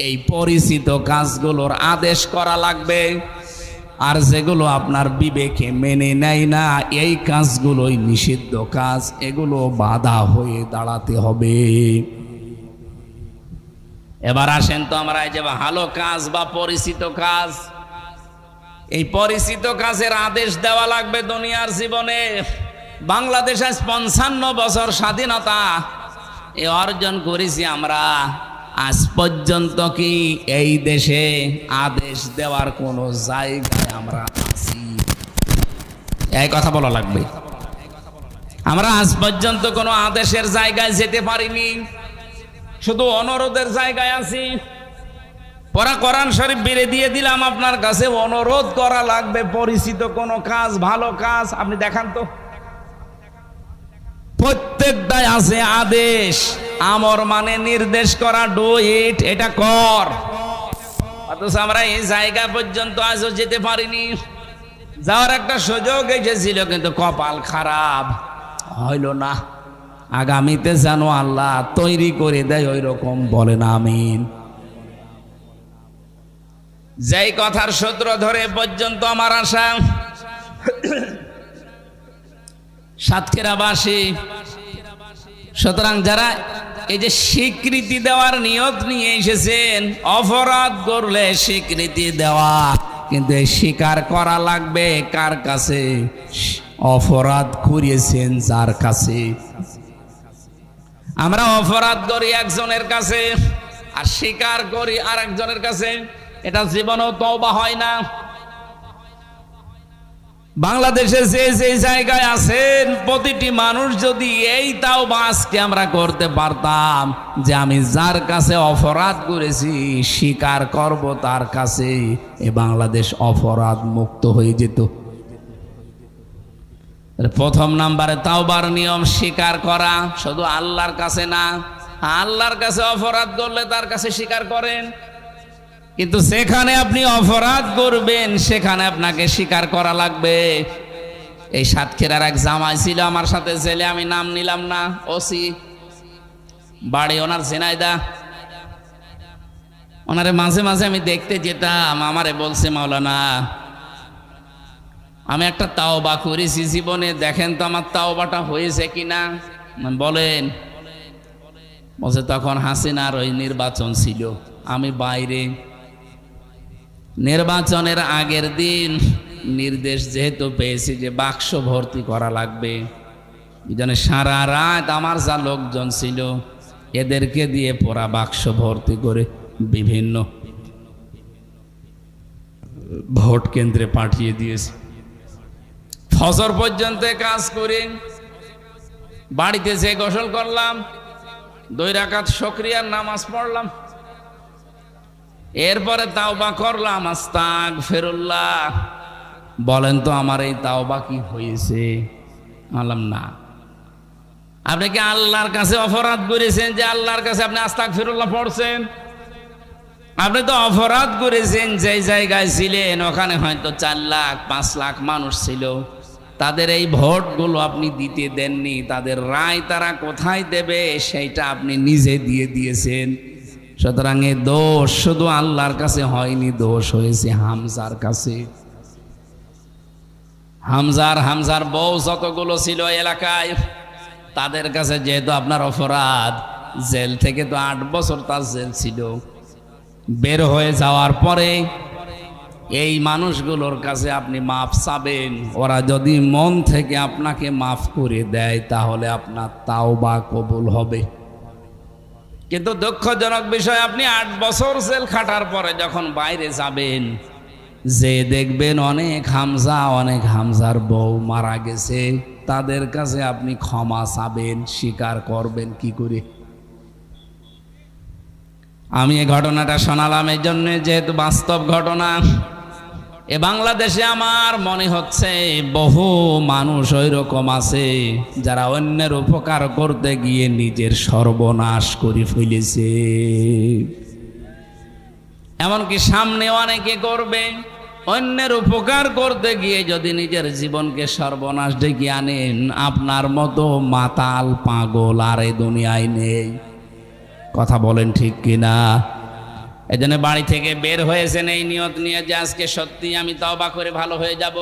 Speaker 2: এই পরিচিত কাজগুলোর আদেশ করা লাগবে। আর যেগুলো আপনার বিবেকে মেনে নেয় না, এই কাজগুলোই নিষিদ্ধ কাজ, এগুলো বাধা হয়ে দাঁড়াতে হবে। এবার আসেন তো আমরা এই যে ভালো কাজ বা পরিচিত কাজ, এই পরিচিত কাজের আদেশ দেওয়া লাগবে দুনিয়ার জীবনে। বাংলাদেশ আজ 55 বছর স্বাধীনতা, এ অর্জন করেছি আমরা। আজ পর্যন্ত কি এই দেশে আদেশ দেওয়ার কোনো জায়গায় আমরা আছি? এই কথা বলা লাগবে। আমরা আজ পর্যন্ত কোনো আদেশের জায়গায় যেতে পারিনি, শুধু অনুরোধের জায়গায় আছি। পরা কোরআন শরীফ বেড়ে দিয়ে দিলাম আপনার কাছে, অনুরোধ করা লাগবে পরিচিত কোনো কাজ, ভালো কাজ আপনি দেখান তো। প্রত্যেকটাই আছে আদেশ, আমর মানে নির্দেশ করা, ডু ইট, এটা কর। অথচ আমরা এই জায়গা পর্যন্ত আজও যেতে পারিনি। যাওয়ার একটা সুযোগ এসেছিল, কিন্তু কপাল খারাপ, হইল না। আগামীতে যেন আল্লাহ তৈরি করে দেয় ওই রকম, বলেন আমিন। যেই কথার সূত্র ধরে পর্যন্ত আমার আশা, সাতক্ষীরাবাসী, সুতরাং যারা এই যে স্বীকৃতি দেওয়ার নিয়ত নিয়ে এসেছেন, অপরাধ করলে স্বীকৃতি দেওয়া, কিন্তু এই স্বীকার করা লাগবে কার কাছে? অপরাধ করিয়েছেন যার কাছে। আমরা অপরাধ করি একজনের কাছে আর স্বীকার করি আর একজনের কাছে, এটা জীবনেও তওবা হয় না। বাংলাদেশে যে যে জায়গায় আছেন প্রতিটি মানুষ যদি এই তাওবা আজকে আমরা করতে পারতাম যে আমি যার কাছে অপরাধ করেছি স্বীকার করব তার কাছে, এ বাংলাদেশ অপরাধ মুক্ত হয়ে যেত। প্রথম নাম্বারে তাওবার নিয়ম স্বীকার করা, শুধু আল্লাহর কাছে না, আল্লাহর কাছে অপরাধ করলে তার কাছে স্বীকার করেন, কিন্তু সেখানে আপনি অপরাধ করবেন সেখানে আপনাকে স্বীকার করা লাগবে। এই সাতক্ষীরার এক জামাই ছিল আমার সাথে ছেলে, আমি নাম নিলাম না, ওসি, বাড়ি ওনার ঝিনাইদহ। ওনারে মাঝে মাঝে আমি দেখতে যেতাম, আমারে বলছে মাওলানা আমি একটা তাওবা করেছি জীবনে, দেখেন তো আমার তাওবাটা হয়েছে কিনা। বলেন। বলছে তখন হাসিনার ওই নির্বাচন ছিল, আমি বাইরে। নির্বাচনের আগের দিন নির্দেশ যেহেতু পেয়েছি যে বাক্স ভর্তি করা লাগবে, এজন্য সারা রাত আমার যা লোকজন ছিল এদেরকে দিয়ে পুরা বাক্স ভর্তি করে বিভিন্ন ভোট কেন্দ্রে পাঠিয়ে দিয়েছি। ফজর পর্যন্ত কাজ করে বাড়িতে যে গোসল করলাম, 2 রাকাত শুকরিয়ার নামাজ পড়লাম, এরপরে তাওবা করলাম, আস্তাগফিরুল্লাহ। বলেন তো আমার এই তাওবা কি হয়েছে? বললাম না। আপনি কি আল্লাহর কাছে অপরাধ করেছেন যে আল্লাহর কাছে আপনি আস্তাগফিরুল্লাহ পড়ছেন? আপনি তো অপরাধ করেছেন যে জায়গায় ছিলেন ওখানে হয়তো 4 লাখ 5 লাখ মানুষ ছিল, তাদের এই ভোটগুলো আপনি দিতে দেননি, তাদের রায় তারা কোথায় দেবে সেইটা আপনি নিজে দিয়ে দিয়েছেন। সুতরাং এই দোষ শুধু আল্লাহর কাছে হয়নি, দোষ হয়েছে হামজার কাছে। হামজার বউ যতগুলো ছিল এলাকায় তাদের কাছে যেহেতু আপনার অপরাধ, জেল থেকে তো 8 বছর তার জেল ছিল, বের হয়ে যাওয়ার পরে এই মানুষগুলোর কাছে আপনি মাফ চাবেন, ওরা যদি মন থেকে আপনাকে মাফ করে দেয় তাহলে আপনার তাওবা কবুল হবে। কিন্তু দুঃখজনক বিষয়, আপনি 8 বছর জেল খাটার পরে যখন বাইরে যাবেন, যে দেখবেন অনেক হামজার বউ মারা গেছে, তাদের কাছে আপনি ক্ষমা চাবেন, স্বীকার করবেন কি করে? আমি এই ঘটনাটা শোনালাম এই জন্য যেহেতু বাস্তব ঘটনা। এ বাংলাদেশে আমার মনে হচ্ছে বহু মানুষ ওই রকম আছে যারা অন্যের উপকার করতে গিয়ে নিজের সর্বনাশ করে ফেলেছে। এমনকি সামনে অনেকে করবে, অন্যের উপকার করতে গিয়ে যদি নিজের জীবনকে সর্বনাশ ডেকে আনেন, আপনার মতো মাতাল পাগল আর এই দুনিয়ায় নেই। কথা বলেন ঠিক কিনা? এই জন্য বাড়ি থেকে বের হয়েছেন এই নিয়ত নিয়ে যে আজকে সত্যি আমি তাওবা করে ভালো হয়ে যাব।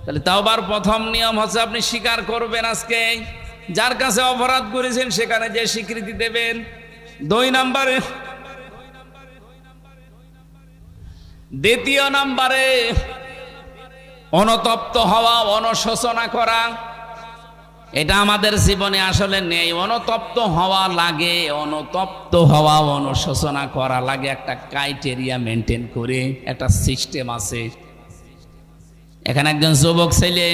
Speaker 2: তাহলে তাওবার প্রথম নিয়ম হচ্ছে আপনি স্বীকার করবেন, আজকে যার কাছে অপরাধ করেছেন সেখানে যে স্বীকৃতি দেবেন। 2 নম্বরে, দ্বিতীয় নম্বরে অনুতপ্ত হওয়া, অনুশোচনা করা। এটা আমাদের জীবনে আসলে নেই। অনুতপ্ত হওয়া লাগে, অনুতপ্ত হওয়া, অনুশোচনা করা লাগে, একটা ক্রাইটেরিয়া মেনটেন করে, একটা সিস্টেম আছে। এখানে একজন যুবক ছেলে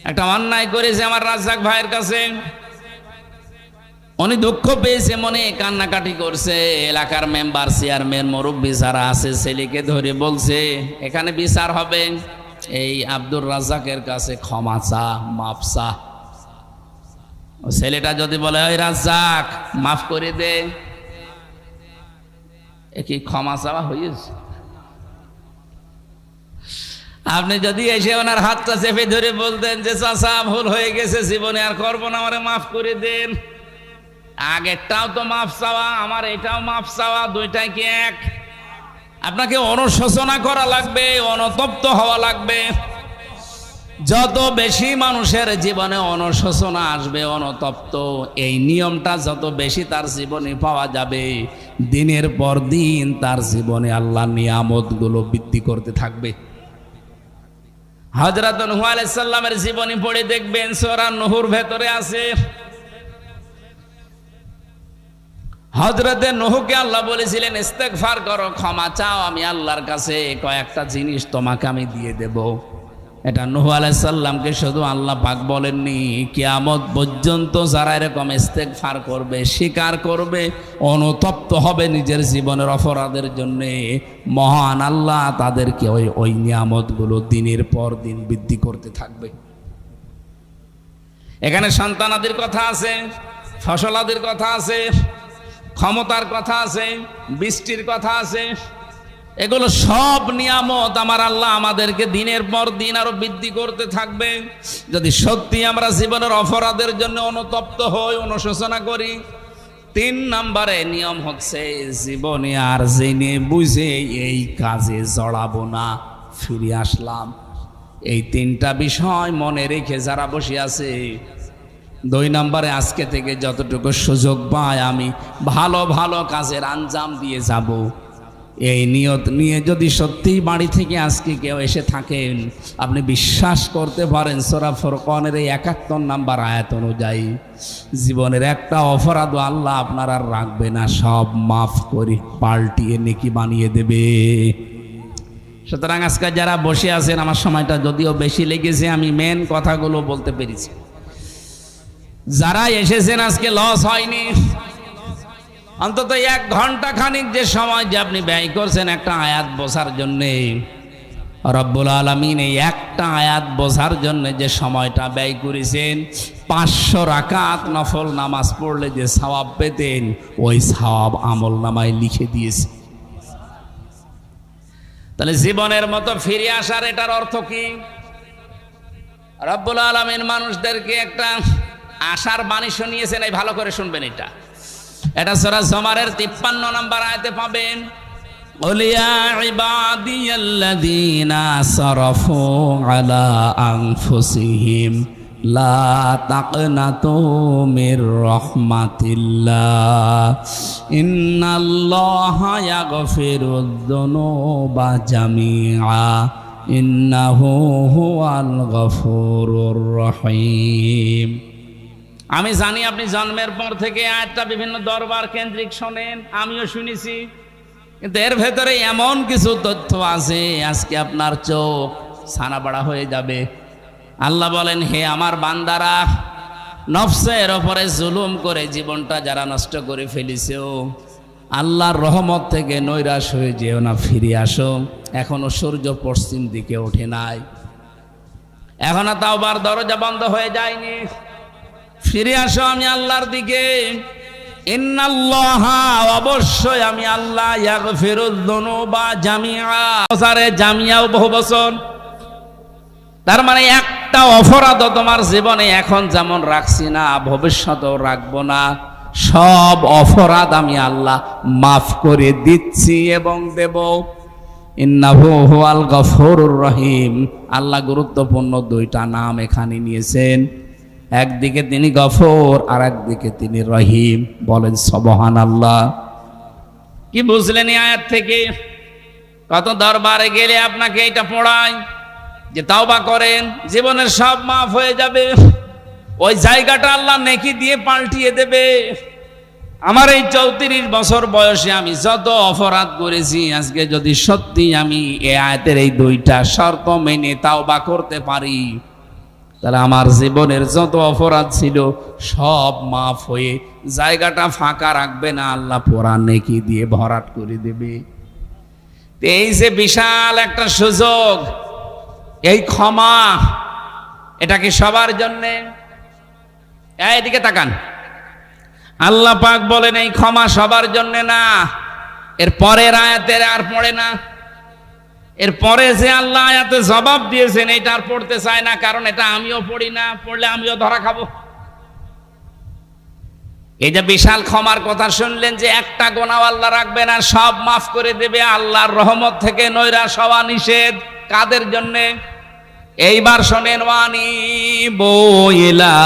Speaker 2: একটা অন্যায় করেছে আমার রাজ্জাক ভাইয়ের কাছে, উনি দুঃখ পেয়েছে, মনে কান্নাকাটি করছে। এলাকার মেম্বার, চেয়ারম্যান, মুরব্বী যারা আছে ছেলেকে ধরে বলছে এখানে বিচার হবে, এই আব্দুর রাজ্জাকের কাছে ক্ষমা চা, মাফ চা। ও ছেলেটা যদি বলে ওই রাজ্জাক মাফ করে দে, এ কি ক্ষমা চাওয়া হয়েছে? আপনি যদি এসে ওনার হাতটা চেপে ধরে বলতেন যে চাচা ভুল হয়ে গেছে, জীবনে আর করবো না, আমারে মাফ করে দেন, আগেরটাও তো মাফ চাওয়া, আমার এটাও মাফ চাওয়া, দুইটাই কি এক? আপনাকে অনুশোচনা করা লাগবে, অনুতপ্ত হওয়া লাগবে। যত বেশি মানুষের জীবনে অনুশোচনা আসবে, অনুতপ্ত, এই নিয়মটা যত বেশি তার জীবনে পাওয়া যাবে, দিনের পর দিন তার জীবনে আল্লাহর নিয়ামতগুলো বৃদ্ধি করতে থাকবে। হযরত নূহ আলাইহিস সালামের জীবনী পড়ে দেখবেন, সূরা নূহর ভেতরে আছে হযরতে নূহকে আল্লাহ বলেছিলেন ইস্তেগফার করো, ক্ষমা চাও, আমি আল্লাহর কাছে কয়েকটা জিনিস তোমাকে আমি দিয়ে দেব। এটা নূহ আলাইহিস সালামকে শুধু আল্লাহ পাক বলেননি, কিয়ামত পর্যন্ত যারা এরকম ইস্তেগফার করবে, স্বীকার করবে, অনুতপ্ত হবে নিজের জীবনের অপরাধের জন্য, মহান আল্লাহ তাদেরকে ওই নিয়ামতগুলো দিনের পর দিন বৃদ্ধি করতে থাকবে। এখানে সন্তানাদির কথা আছে, ফসলাদির কথা আছে, ক্ষমতার কথা আছে, বৃষ্টির কথা আছে। এগুলো সব নিয়ামত আমার আল্লাহ আমাদেরকে দিনের পর দিন আরো বৃদ্ধি করতে থাকবে, যদি সত্যি আমরা জীবনের অপরাধের জন্য অনুতপ্ত হই, অনুশোচনা করি। 3 নম্বরে নিয়ম হচ্ছে জীবনে আর জেনে বুঝে এই কাজে জড়াবো না, ফিরে আসলাম। এই 3টা বিষয় মনে রেখে যারা বসে আছে, 2 নম্বরে আজকে থেকে যতটুকু সুযোগ পাই আমি ভালো ভালো কাজের আঞ্জাম দিয়ে যাব। এই নিয়ত নিয়ে যদি সত্যিই বাড়ি থেকে আজকে কেউ এসে থাকেন, আপনি বিশ্বাস করতে পারেন সূরা ফুরকানের এই 71 নম্বর আয়াত অনুযায়ী জীবনের একটা অপরাধও আল্লাহ আপনার আর রাখবে না, সব মাফ করে পাল্টিয়ে নেকি বানিয়ে দেবে। সুতরাং আজকে যারা বসে আছেন, আমার সময়টা যদিও বেশি লেগেছে, আমি মেন কথাগুলো বলতে পেরেছি। যারা এসেছেন আজকে লস হয়নি, অন্তত 1 ঘন্টা খানিক যে সময় যে আপনি ব্যয় করছেন একটা আয়াত বোঝার জন্যে, রব্বুল আলামিন এই একটা আয়াত বোঝার জন্য যে সময়টা ব্যয় করেছেন, 500 রাকাত নফল নামাজ পড়লে যে সওয়াব পেতেন, ওই সওয়াব আমল নামায় লিখে দিয়েছে। তাহলে জীবনের মতো ফিরে আসার এটার অর্থ কি? রব্বুল আলামিন মানুষদেরকে একটা আশার বাণী শুনিয়েছেন, এই ভালো করে শুনবেন। এটা সূরা জুমারের 53 নম্বর আয়াতে পাবেন, ওলিয়া ইবাদিয়াল্লাযীনা আসরাফু আলা আনফুসিহিম লা তাকনাতু মির রাহমাতিল্লাহ ইন্নাল্লাহা ইয়াগফিরুয যুনুবা জামিআ ইন্নাহু হুয়াল গফুরুর রহিম। আমি জানি আপনি জন্মের পর থেকে আয়াতটা বিভিন্ন দরবার কেন্দ্রিক শোনেন, আমিও শুনেছি, কিন্তু এর ভেতরে এমন কিছু তথ্য আছে আজকে আপনার চোখ ছানাবড়া হয়ে যাবে। আল্লাহ বলেন, হে আমার বান্দারা, নফসের ওপরে জুলুম করে জীবনটা যারা নষ্ট করে ফেলেছেও, আল্লাহর রহমত থেকে নৈরাশ হয়ে যেও না, ফিরে আসো। এখনো সূর্য পশ্চিম দিকে ওঠে নাই, এখনো তাওবার দরজা বন্ধ হয়ে যায়নি, ফিরে আসো আমি আল্লাহর দিকে। ইন্নাল্লাহা, অবশ্যই আমি আল্লাহ, ইয়াগফিরুয যুনুবা জামিআ, জামিআও বহু বচন। তার মানে একটা অপরাধও তোমার জীবনে এখন যেমন রাখছি না, ভবিষ্যতেও রাখবো না, সব অপরাধ আমি আল্লাহ মাফ করে দিচ্ছি এবং দেব। ইন্নাহু হুয়াল গফুরুর রহিম। আল্লাহ গুরুত্বপূর্ণ 2টা নাম এখানে নিয়েছেন, একদিকে তিনি গফুর আর একদিকে তিনি রহিম। বলেন সুবহানাল্লাহ। কি বুঝলেন এই আয়াত থেকে? কত দরবারে গেলে আপনাকে এটা পড়ায় যে তাওবা করেন, জীবনের সব মাফ হয়ে যাবে। ওই জায়গাটা আল্লাহ নেকি দিয়ে পাল্টিয়ে দেবে। আমার এই 34 বছর বয়সে আমি যত অপরাধ করেছি, আজকে যদি সত্যি আমি এই আয়াতের এই দুইটা শর্ত মেনে তাওবা করতে পারি, তাহলে আমার জীবনের যত অপরাধ ছিল সব মাফ হয়ে জায়গাটা ফাঁকা রাখবে না, আল্লাহ পুরা নেকি দিয়ে ভরাট করে দেবে। এই যে বিশাল একটা সুযোগ, এই ক্ষমা, এটা কি সবার জন্যে? এইদিকে তাকান, আল্লাহ পাক বলেন এই ক্ষমা সবার জন্য না। এর পরের আয়াতের আর পড়ে না, এর পরে যে আল্লাহ আয়াতে জবাব দিয়েছেন এটা আর পড়তে চায় না, কারণ এটা আমিও পড়ি না, পড়লে আমিও ধরা খাবো। এই যে বিশাল ক্ষমার কথা শুনলেন, যে একটা গোনাও আল্লাহ রাখবে না, সব মাফ করে দেবে, আল্লাহর রহমত থেকে নৈরাশ হওয়া নিষেধ। কাদের জন্যে? এইবার শোনেন, ওয়ানিবু ইলা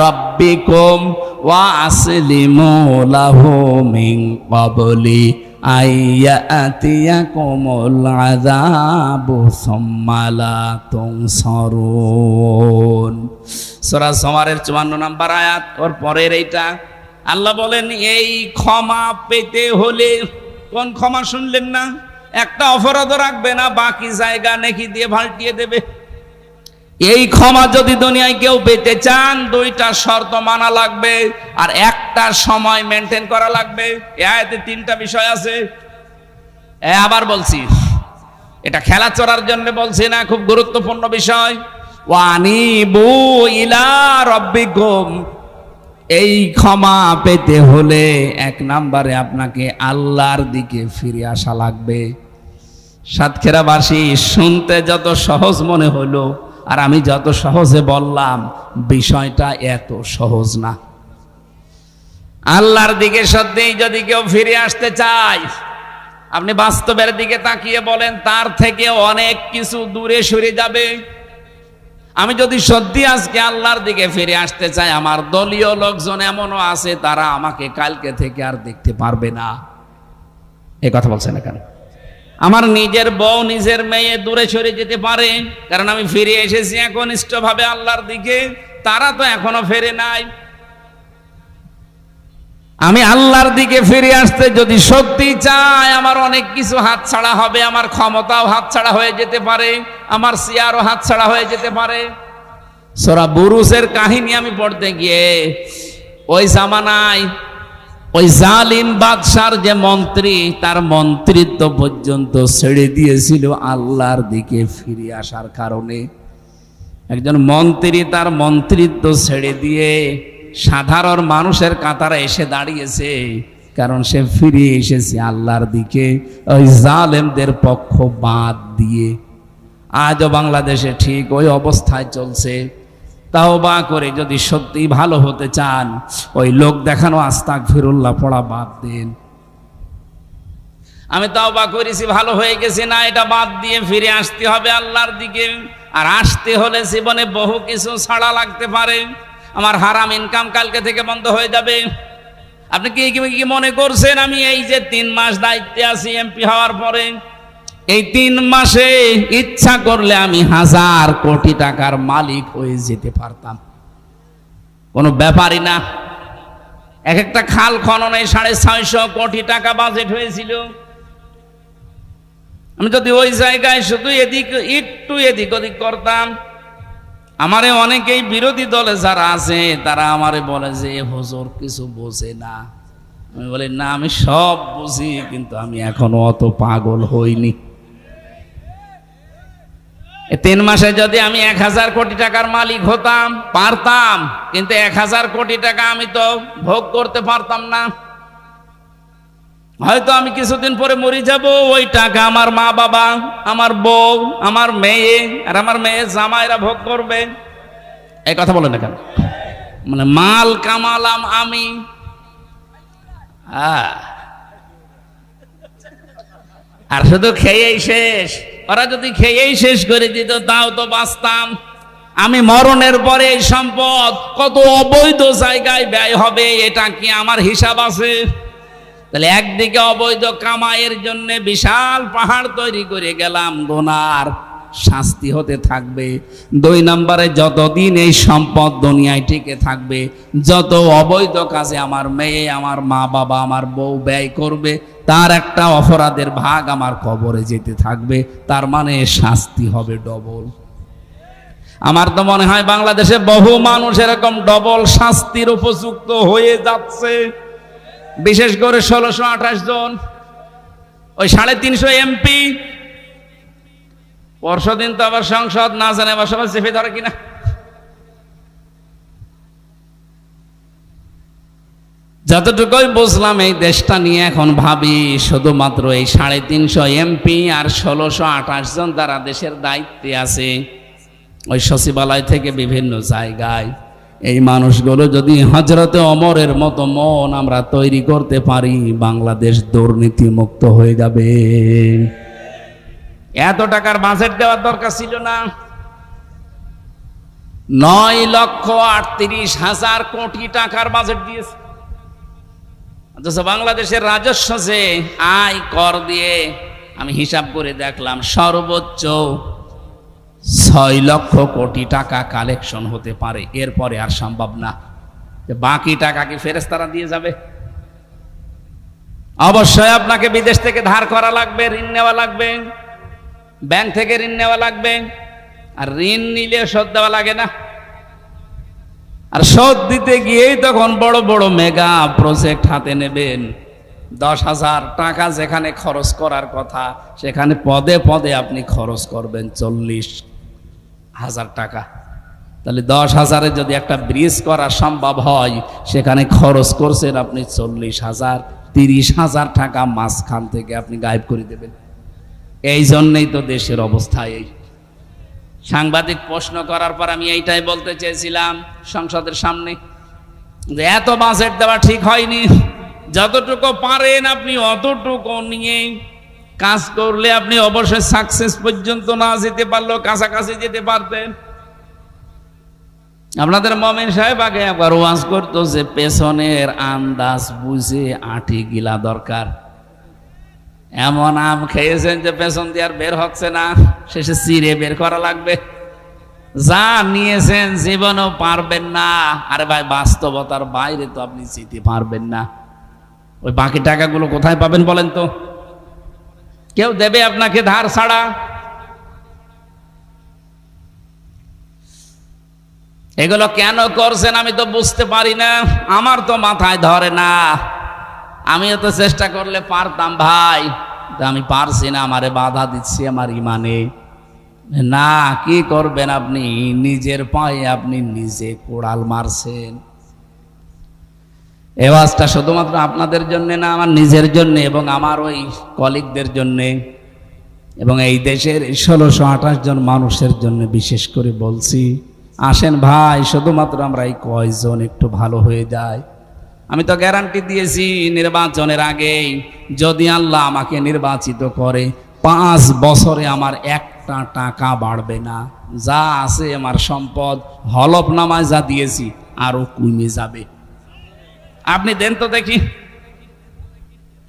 Speaker 2: রাব্বিকুম ওয়া আসলিমু লাহু মিন ক্বাবলি আইয়াতিয়াকুমুল আযাবু সুম্মা লা তুনসারুন। সূরা জুমারের 54 নম্বর আয়াত, ওর পরের এইটা। আল্লাহ বলেন এই ক্ষমা পেতে হলে, কোন ক্ষমা শুনলেন না? একটা অপরাধও রাখবে না, বাকি জায়গা নেকি দিয়ে পাল্টিয়ে দেবে। এই ক্ষমা যদি দুনিয়ায় কেউ পেতে চান, দুইটা শর্ত মানা লাগবে, আর একটা সময় মেনটেন করা লাগবে। এই আয়াতে 3টা বিষয় আছে। আবার বলছি, এটা খেলা চড়ার জন্য বলছি না, খুব গুরুত্বপূর্ণ বিষয়। ওয়ানিবু ইলা রাব্বিকুম, এই ক্ষমা পেতে হলে 1 নম্বরে আপনাকে আল্লাহর দিকে ফিরে আসা লাগবে। সাতক্ষীরাবাসী, শুনতে যত সহজ মনে হলো, আর আমি যত সহজে বললাম, বিষয়টা এত সহজ না। আল্লাহর দিকে সত্যি যদি কেউ ফিরে আসতে চায়, আপনি বাস্তবের দিকে তাকিয়ে বলেন, তার থেকে অনেক কিছু দূরে সরে যাবে। আমি যদি সত্যি আজকে আল্লাহর দিকে ফিরে আসতে চাই, আমার দলীয় লোকজন এমনও আছে, তারা আমাকে কালকে থেকে আর দেখতে পারবে না। এই কথা বলছেন না কেন? আমার নিজের বউ, নিজের মেয়ে দূরে সরে যেতে পারে, কারণ আমি ফিরে এসেছি একনিষ্ঠভাবে আল্লাহর দিকে। তারা তো এখনো ফেরে নাই। আমি আল্লাহর দিকে ফিরে আসতে যদি সত্যি চাই, আমার অনেক কিছু হাতছাড়া হবে। আমার ক্ষমতাও হাতছাড়া হয়ে যেতে পারে, আমার চেয়ারও হাতছাড়া হয়ে যেতে পারে। সূরা বুরুজের কাহিনী আমি পড়তে গিয়ে, ওই জামানায় ওই জালিম বাদশার যে মন্ত্রী, তার মন্ত্রিত্ব পর্যন্ত ছেড়ে দিয়েছিল আল্লাহর দিকে ফিরে আসার কারণে। একজন মন্ত্রী তার মন্ত্রিত্ব ছেড়ে দিয়ে সাধারণ মানুষের কাতারে এসে দাঁড়িয়েছে, কারণ সে ফিরে এসেছে আল্লাহর দিকে, ওই জালেমদের পক্ষ বাদ দিয়ে। আজও বাংলাদেশে ঠিক ওই অবস্থায় চলছে। তাওবা করে যদি সত্যি ভালো হতে চান, ওই লোক দেখানো আস্তাগফিরুল্লাহ পড়া বাদ দেন। আমি তাওবা করেছি, ভালো হয়ে গেছি না, এটা বাদ দিয়ে ফিরে আসতে হবে আল্লাহর দিকে। আর আসতে হলে জীবনে বহু কিছু ছাড়া লাগতে পারে। আমার হারাম ইনকাম কালকে থেকে বন্ধ হয়ে যাবে। আপনি কি মনে করছেন আমি এই যে 3 মাস দায়িত্বে আছি এমপি হওয়ার পরে, এই 3 মাসে ইচ্ছা করলে আমি 1000 কোটি টাকার মালিক হয়ে যেতে পারতাম? কোনো ব্যাপারই না। একটা খাল খননে 650 কোটি টাকা বাজেট হয়েছিল। আমি যদি ওই জায়গায় শুধু একটু এদিক ওদিক করতাম, আমারে অনেকেই বিরোধী দলে যারা আছে তারা আমারে বলে যে হুজুর কিছু বোঝে না। আমি বলি না, আমি সব বুঝি, কিন্তু আমি এখনো অত পাগল হইনি। 3 মাসে যদি আমি 1000 কোটি টাকার মালিক হতাম পারতাম, কিন্তু 1000 কোটি টাকা আমি তো ভোগ করতে পারতাম না। হয়তো আমি কিছুদিন পরে মরে যাব, ওই টাকা আমার মা বাবা, আমার বউ, আমার মেয়ে, আর আমার মেয়ে জামাইরা ভোগ করবে। এই কথা বলেন না কেন? মানে মাল কামালাম আমি, আর শুধু খেয়েই শেষ। ওরা যদি খেয়েই শেষ করে দিত তাও তো বাঁচতাম। আমি মরণের পরে এই সম্পদ কত অবৈধ জায়গায় ব্যয় হবে, এটা কি আমার হিসাব আছে? তাহলে একদিকে অবৈধ কামাইয়ের জন্য বিশাল পাহাড় তৈরি করে গেলাম গুনার, শাস্তি হতে থাকবে। 2 নম্বরে, যতদিন এই সম্পদ দুনিয়ায় টিকে থাকবে, যত অবৈধ কাজে আমার মেয়ে, আমার মা বাবা, আমার বউ ব্যয় করবে, তার একটা অপরাধের ভাগ আমার কবরে যেতে থাকবে। তার মানে শাস্তি হবে ডবল। আমার তো মনে হয় বাংলাদেশে বহু মানুষ এরকম ডবল শাস্তির উপযুক্ত হয়ে যাচ্ছে, বিশেষ করে 1628 জন, ওই 350 এমপি। পরশুদিন তো আবার সংসদ না জানে বা সবাই চেপে ধরে কিনা। যতটুকুই বুঝলাম এই দেশটা নিয়ে এখন ভাবি, শুধুমাত্র এই 350 এমপি আর 1628 জন যারা দেশের দায়িত্বে আছে, ওই সচিবালয় থেকে বিভিন্ন জায়গায়, এই মানুষগুলো যদি হযরতে ওমরের মতো মন আমরা তৈরি করতে পারি, বাংলাদেশ দুর্নীতি মুক্ত হয়ে যাবে। এত টাকার বাজেট দেওয়ার দরকার ছিল না। 9,38,000 কোটি টাকার বাজেট দিয়েছে। অথচ বাংলাদেশের রাজস্ব যে আয় কর দিয়ে আমি হিসাব করে দেখলাম, সর্বোচ্চ 6 লক্ষ কোটি টাকা কালেকশন হতে পারে, এরপরে আর সম্ভব না। বাকি টাকা কি ফেরেশতারা দিয়ে যাবে? অবশ্যই আপনাকে বিদেশ থেকে ধার করা লাগবে, ঋণ নেওয়া লাগবে, ব্যাংক থেকে ঋণ নেওয়া লাগবে। আর ঋণ নিলে শোধ দেওয়া লাগে না। আর শোধ দিতে গিয়েই তখন বড় বড় মেগা প্রজেক্ট হাতে নেবেন। 10,000 টাকা যেখানে খরচ করার কথা, সেখানে পদে পদে আপনি খরচ করবেন 40,000 টাকা। তাহলে 10,000-এ যদি একটা ব্রিজ করা সম্ভব হয়, সেখানে খরচ করছেন আপনি 40,000, 30,000 টাকা মাঝখান থেকে আপনি গায়েব করে দেবেন। এই জন্যই তো দেশের অবস্থা এই। সাংবাদিক প্রশ্ন করার পর আমি এইটাই বলতে চেয়েছিলাম সংসদের সামনে, যে এত বাজেট দেওয়া ঠিক হয়নি। যতটুকু পারেন আপনি অতটুকু নিয়ে কাজ করলে আপনি অবশ্যই সাকসেস পর্যন্ত না যেতে পারলেও কাছাকাছি যেতে পারতেন। আপনাদের মমিন সাহেব আগে একবার ওয়াজ করতো যে পেছনের আন্দাজ বুঝে আঁটি গিলা দরকার। এমন আম খেয়েছেন যে পেছন দিয়ে আর বের হচ্ছে না, শেষে চিরে বের করা লাগবে। যা নিয়েছেন জীবনেও পারবেন না। আরে ভাই, বাস্তবতার বাইরে তো আপনি যেতে পারবেন না। ওই বাকি টাকাগুলো কোথায় পাবেন বলেন তো? কেউ দেবে আপনাকে ধার ছাড়া? এগুলো কেন করছেন আমি তো বুঝতে পারি না, আমার তো মাথায় ধরে না। আমিও তো চেষ্টা করলে পারতাম ভাই, আমি পারছি না, আমারে বাধা দিচ্ছি আমার ইমানে। না, কি করবেন আপনি? নিজের পায়ে আপনি নিজে কোড়াল মারছেন। এই ওয়াজটা শুধুমাত্র আপনাদের জন্য না, আমার নিজের জন্য এবং আমার ওই কলিগদের জন্য এবং এই দেশের 1628 জন মানুষের জন্য বিশেষ করে বলছি। আসেন ভাই, শুধুমাত্র আমরা এই কয়জন একটু ভালো হয়ে যায়। আমি তো গ্যারান্টি দিয়েছি নির্বাচনের আগেই, যদি আল্লাহ আমাকে নির্বাচিত করে 5 বছরে আমার একটা টাকা বাড়বে না। যা আছে আমার সম্পদ হলফনামায় যা দিয়েছি আরো কমে যাবে। আপনি দেন তো দেখি।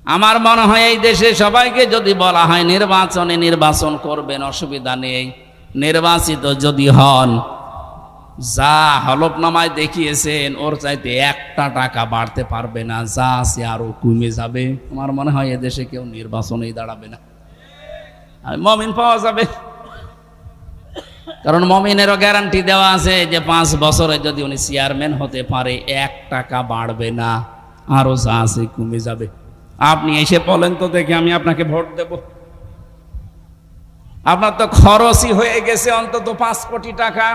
Speaker 2: আমার মনে হয় এই দেশে সবাইকে যদি বলা হয় নির্বাচনে নির্বাচন করবেন, অসুবিধা নেই, নির্বাচিত যদি হন, যা হলফনামায় দেখিয়েছেন ওর চাইতে একটা টাকা বাড়তে পারবে না, যা আছে আরো কমে যাবে। আমার মনে হয় এদেশে কেউ নির্বাচনেই দাঁড়াবে না, মমিন পাওয়া যাবে। কারণ মমিনেরও গ্যারান্টি দেওয়া আছে যে 5 বছরে যদি উনি চেয়ারম্যান হতে পারে 1 টাকা বাড়বে না, আরো যা আছে কমে যাবে। আপনি এসে বলেন তো দেখি, আমি আপনাকে ভোট দেব। আপনার তো খরচই হয়ে গেছে অন্তত 5 কোটি টাকা।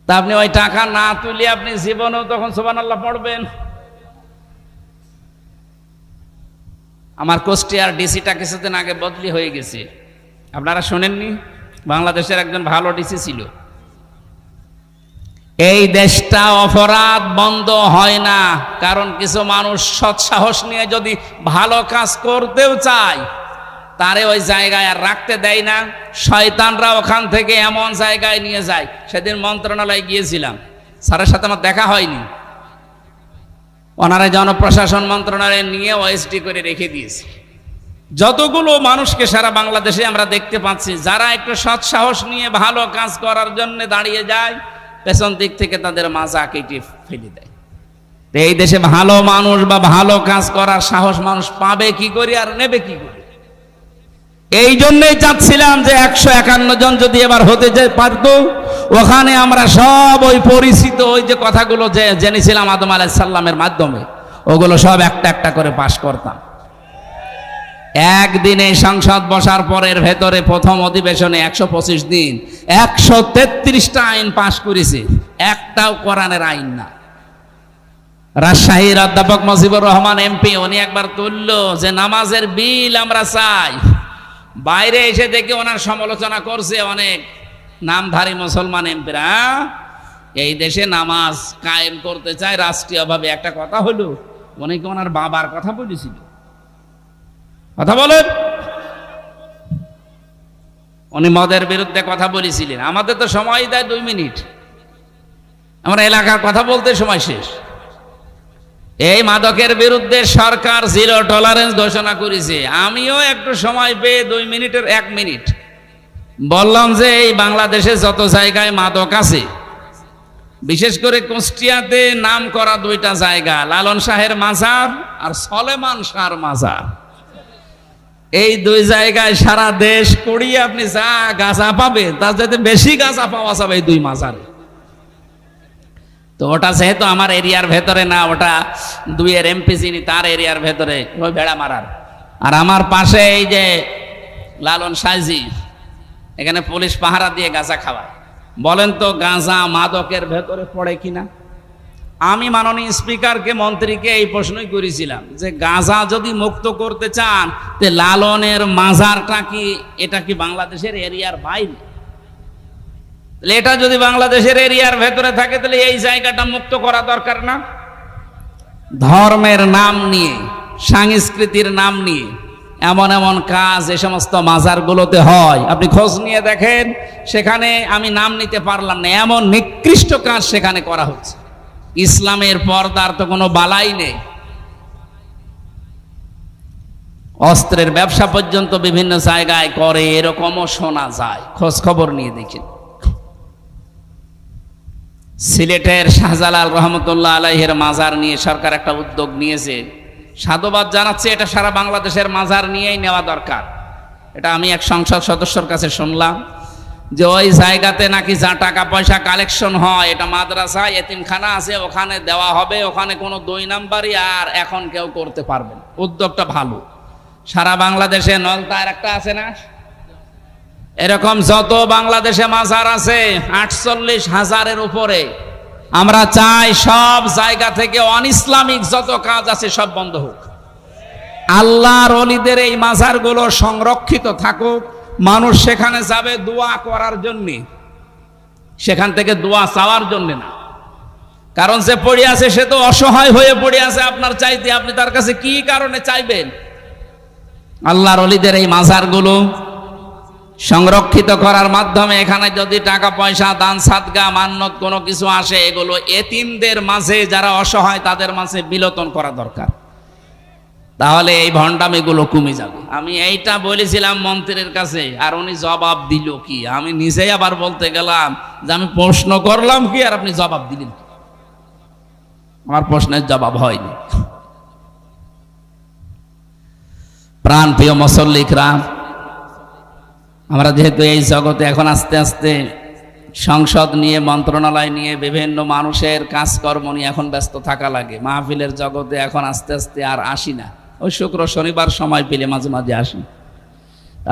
Speaker 2: তা আপনি ওই টাকা না তুলে আপনি জীবনেও তখন সুবহানাল্লাহ পড়বেন। আমার কুষ্টিয়ার ডিসিটা কিছুদিন আগে বদলি হয়ে গেছে, আপনারা শোনেননি? বাংলাদেশের একজন ভালো ডিসি ছিল। এই দেশটা অপরাধ বন্ধ হয় না, কারণ কিছু মানুষ সৎসাহস নিয়ে যদি ভালো কাজ করতেও চায়, তারে ওই জায়গায় আর রাখতে দেয় না। শয়তানরা ওখান থেকে এমন জায়গায় নিয়ে যায়। সেদিন মন্ত্রণালয়ে গিয়েছিলাম, স্যারের সাথে আমার দেখা হয়নি, ওনারা জনপ্রশাসন মন্ত্রণালয়ে নিয়ে ওএসডি করে রেখে দিয়েছে। যতগুলো মানুষকে সারা বাংলাদেশে আমরা দেখতে পাচ্ছি, যারা একটু সৎ সাহস নিয়ে ভালো কাজ করার জন্য দাঁড়িয়ে যায়, পেছন দিক থেকে তাদের মাজা কেটে ফেলে দেয়। এই দেশে ভালো মানুষ বা ভালো কাজ করার সাহস মানুষ পাবে কি করে আর নেবে কি করে? এই জন্যই চাচ্ছিলাম যে 151 জন যদি এবার হতে পারতো, ওখানে আমরা সব ওই পরিচিত ওই যে কথাগুলো যে জেনেছিলাম আদম আলাইহিস সালামের মাধ্যমে, ওগুলো সব একটা একটা করে পাশ করতাম। একদিনে সংসদ বসার পরের ভেতরে প্রথম অধিবেশনে 125 দিন 133টা আইন পাশ করেছে, একটাও কোরআনের আইন না। রাজশাহীর অধ্যাপক মুজিবুর রহমান এমপি উনি একবার তুললো যে নামাজের বিল আমরা চাই, বাইরে এসে দেখে ওনার সমালোচনা করছে অনেক নামধারী মুসলমান এমপিরা, এই দেশে নামাজ কায়েম করতে চায় রাষ্ট্রীয়ভাবে। একটা কথা হলো, উনি কি ওনার বাবার কথা বলেছিল? কথা বলেন। উনি মদের বিরুদ্ধে কথা বলেছিলেন। আমাদের তো সময় দেয় 2 মিনিট, আমরা এলাকার কথা বলতে সময় শেষ। এই মাদকের বিরুদ্ধে সরকার 0 টলারেন্স ঘোষণা করেছে। আমিও একটু সময় পেয়ে 2 মিনিটের 1 মিনিট বললাম যে এই বাংলাদেশে যত জায়গায় মাদক আছে, বিশেষ করে কুষ্টিয়াতে নাম করা 2টা জায়গা, লালন শাহের মাজার আর সলেমান শাহর মাজার, এই 2 জায়গায় সারা দেশ করিয়ে আপনি যা গাঁজা পাবেন তার চাইতে বেশি গাঁজা পাওয়া যাবে এই 2 মাজারে। তো ওটা যেহেতু আমার এরিয়ার ভেতরে না, ওটা 2 এমপি যিনি তার এরিয়ার ভেতরে, ওই ভেড়া মারার। আর আমার পাশে এই যে লালন সাইজি, এখানে পুলিশ পাহারা দিয়ে গাঁজা খাওয়ায়। বলেন তো গাঁজা মাদকের ভেতরে পড়ে কিনা? আমি মাননীয় স্পিকারকে, মন্ত্রীকে এই প্রশ্নই করেছিলাম যে গাঁজা যদি মুক্ত করতে চান, তে লালনের মাজারটা কি, এটা কি বাংলাদেশের এরিয়ার বাইরে? এটা যদি বাংলাদেশের এরিয়ার ভেতরে থাকে তাহলে এই জায়গাটা মুক্ত করা দরকার না? ধর্মের নাম নিয়ে, সংস্কৃতির নাম নিয়ে এমন এমন কাজ এ সমস্ত মাজারগুলোতে হয়, আপনি খোঁজ নিয়ে দেখেন। সেখানে আমি নাম নিতে পারলাম না, এমন নিকৃষ্ট কাজ সেখানে করা হচ্ছে। ইসলামের পর্দার তো কোনো বালাই নেই। অস্ত্রের ব্যবসা পর্যন্ত বিভিন্ন জায়গায় করে, এরকমও শোনা যায়। খোঁজ খবর নিয়ে দেখেন। সিলেটের শাহজালাল রহমতুল্লাহ আলাইহির মাজার নিয়ে সরকার একটা উদ্যোগ নিয়েছে, সাধুবাদ জানাচ্ছে। এটা সারা বাংলাদেশের মাজার নিয়েই নেওয়া দরকার। এটা আমি এক সংসদ সদস্যর কাছে শুনলাম যে ওই জায়গাতে নাকি যা টাকা পয়সা কালেকশন হয়, এটা মাদ্রাসা এতিমখানা আছে, ওখানে দেওয়া হবে। ওখানে কোনো 2 নাম্বারই আর এখন কেউ করতে পারবে না। উদ্যোগটা ভালো। সারা বাংলাদেশে নলতার একটা আছে না, এরকম যত বাংলাদেশে মাজার আছে 48,000-এর উপরে। আমরা চাই সব জায়গা থেকে অনইসলামিক যত কাজ আছে সব বন্ধ হোক। আল্লাহর ওলিদের এই মাজারগুলো সংরক্ষিত থাকুক। মানুষ সেখানে যাবে দোয়া করার জন্যে, সেখান থেকে দোয়া চাওয়ার জন্য না। কারণ সে পড়ে আছে, সে তো অসহায় হয়ে পড়ে আছে আপনার চাইতে, আপনি তার কাছে কি কারণে চাইবেন? আল্লাহর ওলিদের এই মাজারগুলো সংরক্ষিত করার মাধ্যমে এখানে যদি টাকা পয়সা, দান সাদগা, মান্নত কোনো কিছু আসে, এগুলো এতিমদের মাঝে, যারা অসহায় তাদের মাঝে বিলোপন করা দরকার। তাহলে এই ভণ্ডামিগুলো কমে যাবে। আমি এইটা বলেছিলাম মন্ত্রীর কাছে, আর উনি জবাব দিল কি? আমি নিজেই আবার বলতে গেলাম যে আমি প্রশ্ন করলাম কি আর আপনি জবাব দিলেন কি? আমার প্রশ্নের জবাব হয়নি। প্রাণ প্রিয় মুসল্লিকরা, আমরা যেহেতু এই জগতে এখন আস্তে আস্তে সংসদ নিয়ে, মন্ত্রণালয় নিয়ে, বিভিন্ন মানুষের কাজকর্ম নিয়ে এখন ব্যস্ত থাকা লাগে। মাহফিলের জগতে এখন আস্তে আস্তে আর আসি না। ওই শুক্র শনিবার সময় পেলে মাঝে মাঝে আসি।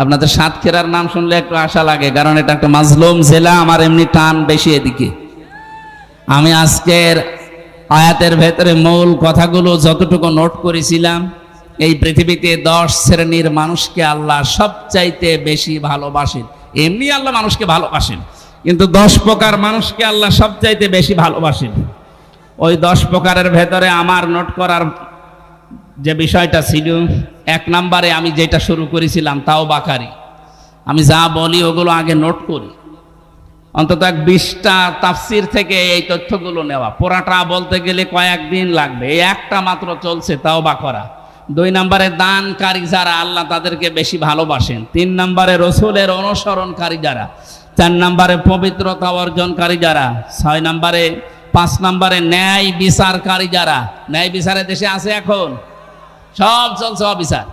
Speaker 2: আপনাদের সাতক্ষীরার নাম শুনলে একটু আশা লাগে, কারণ এটা একটা মাজলুম জেলা। আমার এমনি টান বেশি এদিকে। আমি আজকের আয়াতের ভেতরে মূল কথাগুলো যতটুকু নোট করেছিলাম, এই পৃথিবীতে 10 শ্রেণীর মানুষকে আল্লাহ সবচাইতে বেশি ভালোবাসেন। এমনি আল্লাহ মানুষকে ভালোবাসেন, কিন্তু 10 প্রকার মানুষকে আল্লাহ সবচাইতে বেশি ভালোবাসেন। ওই 10 প্রকারের ভেতরে আমার নোট করার যে বিষয়টা ছিল, 1 নম্বরে আমি যেটা শুরু করেছিলাম তাওবাকারী। আমি যা বলি ওগুলো আগে নোট করি, অন্তত 20টা তাফসির থেকে এই তথ্যগুলো নেওয়া। পুরাটা বলতে গেলে কয়েকদিন লাগবে। এই একটা মাত্র চলছে তাওবা করা। 2 নম্বরে দানকারী যারা, আল্লাহ তাদেরকে বেশি ভালোবাসেন। 3 নম্বরে রসুলের অনুসরণকারী যারা। 4 নম্বরে পবিত্রতা অর্জনকারী যারা। 6 নম্বরে 5 নম্বরে ন্যায় বিচারকারী যারা। ন্যায় বিচারের দেশে আছে এখন, সব চলছে অবিচার।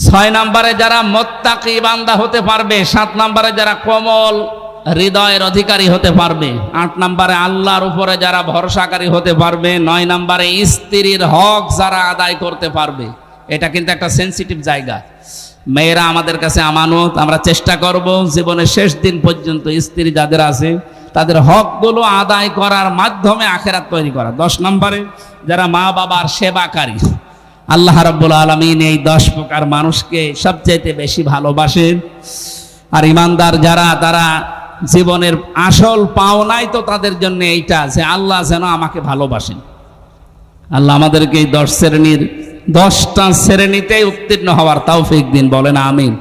Speaker 2: 6 নম্বরে যারা মুত্তাকি বান্দা হতে পারবে। 7 নম্বরে যারা কোমল হৃদয়ের অধিকারী হতে পারবে। 8 নম্বরে আল্লাহর উপরে যারা ভরসাকারী হতে পারবে। 9 নম্বরে স্ত্রীর হক যারা আদায় করতে পারবে। এটা কিন্তু একটা সেনসিটিভ জায়গা। মেয়েরা আমাদের কাছে আমানত। আমরা চেষ্টা করব জীবনের শেষ দিন পর্যন্ত স্ত্রী যাদের আছে তাদের হকগুলো আদায় করার মাধ্যমে আখেরাত তৈরি করা। 10 নম্বরে যারা মা বাবার সেবাকারী। আল্লাহ রাব্বুল আলামিন এই 10 প্রকার মানুষকে সবচাইতে বেশি ভালোবাসেন। আর ইমানদার যারা, তারা জীবনের আসল পাওনাই তো তাদের জন্য এইটা যে আল্লাহ যেন আমাকে ভালোবাসেন। আল্লাহ আমাদেরকে এই 10টা শ্রেণীতে উত্তীর্ণ হওয়ার তৌফিক দিন, বলেন আমিন।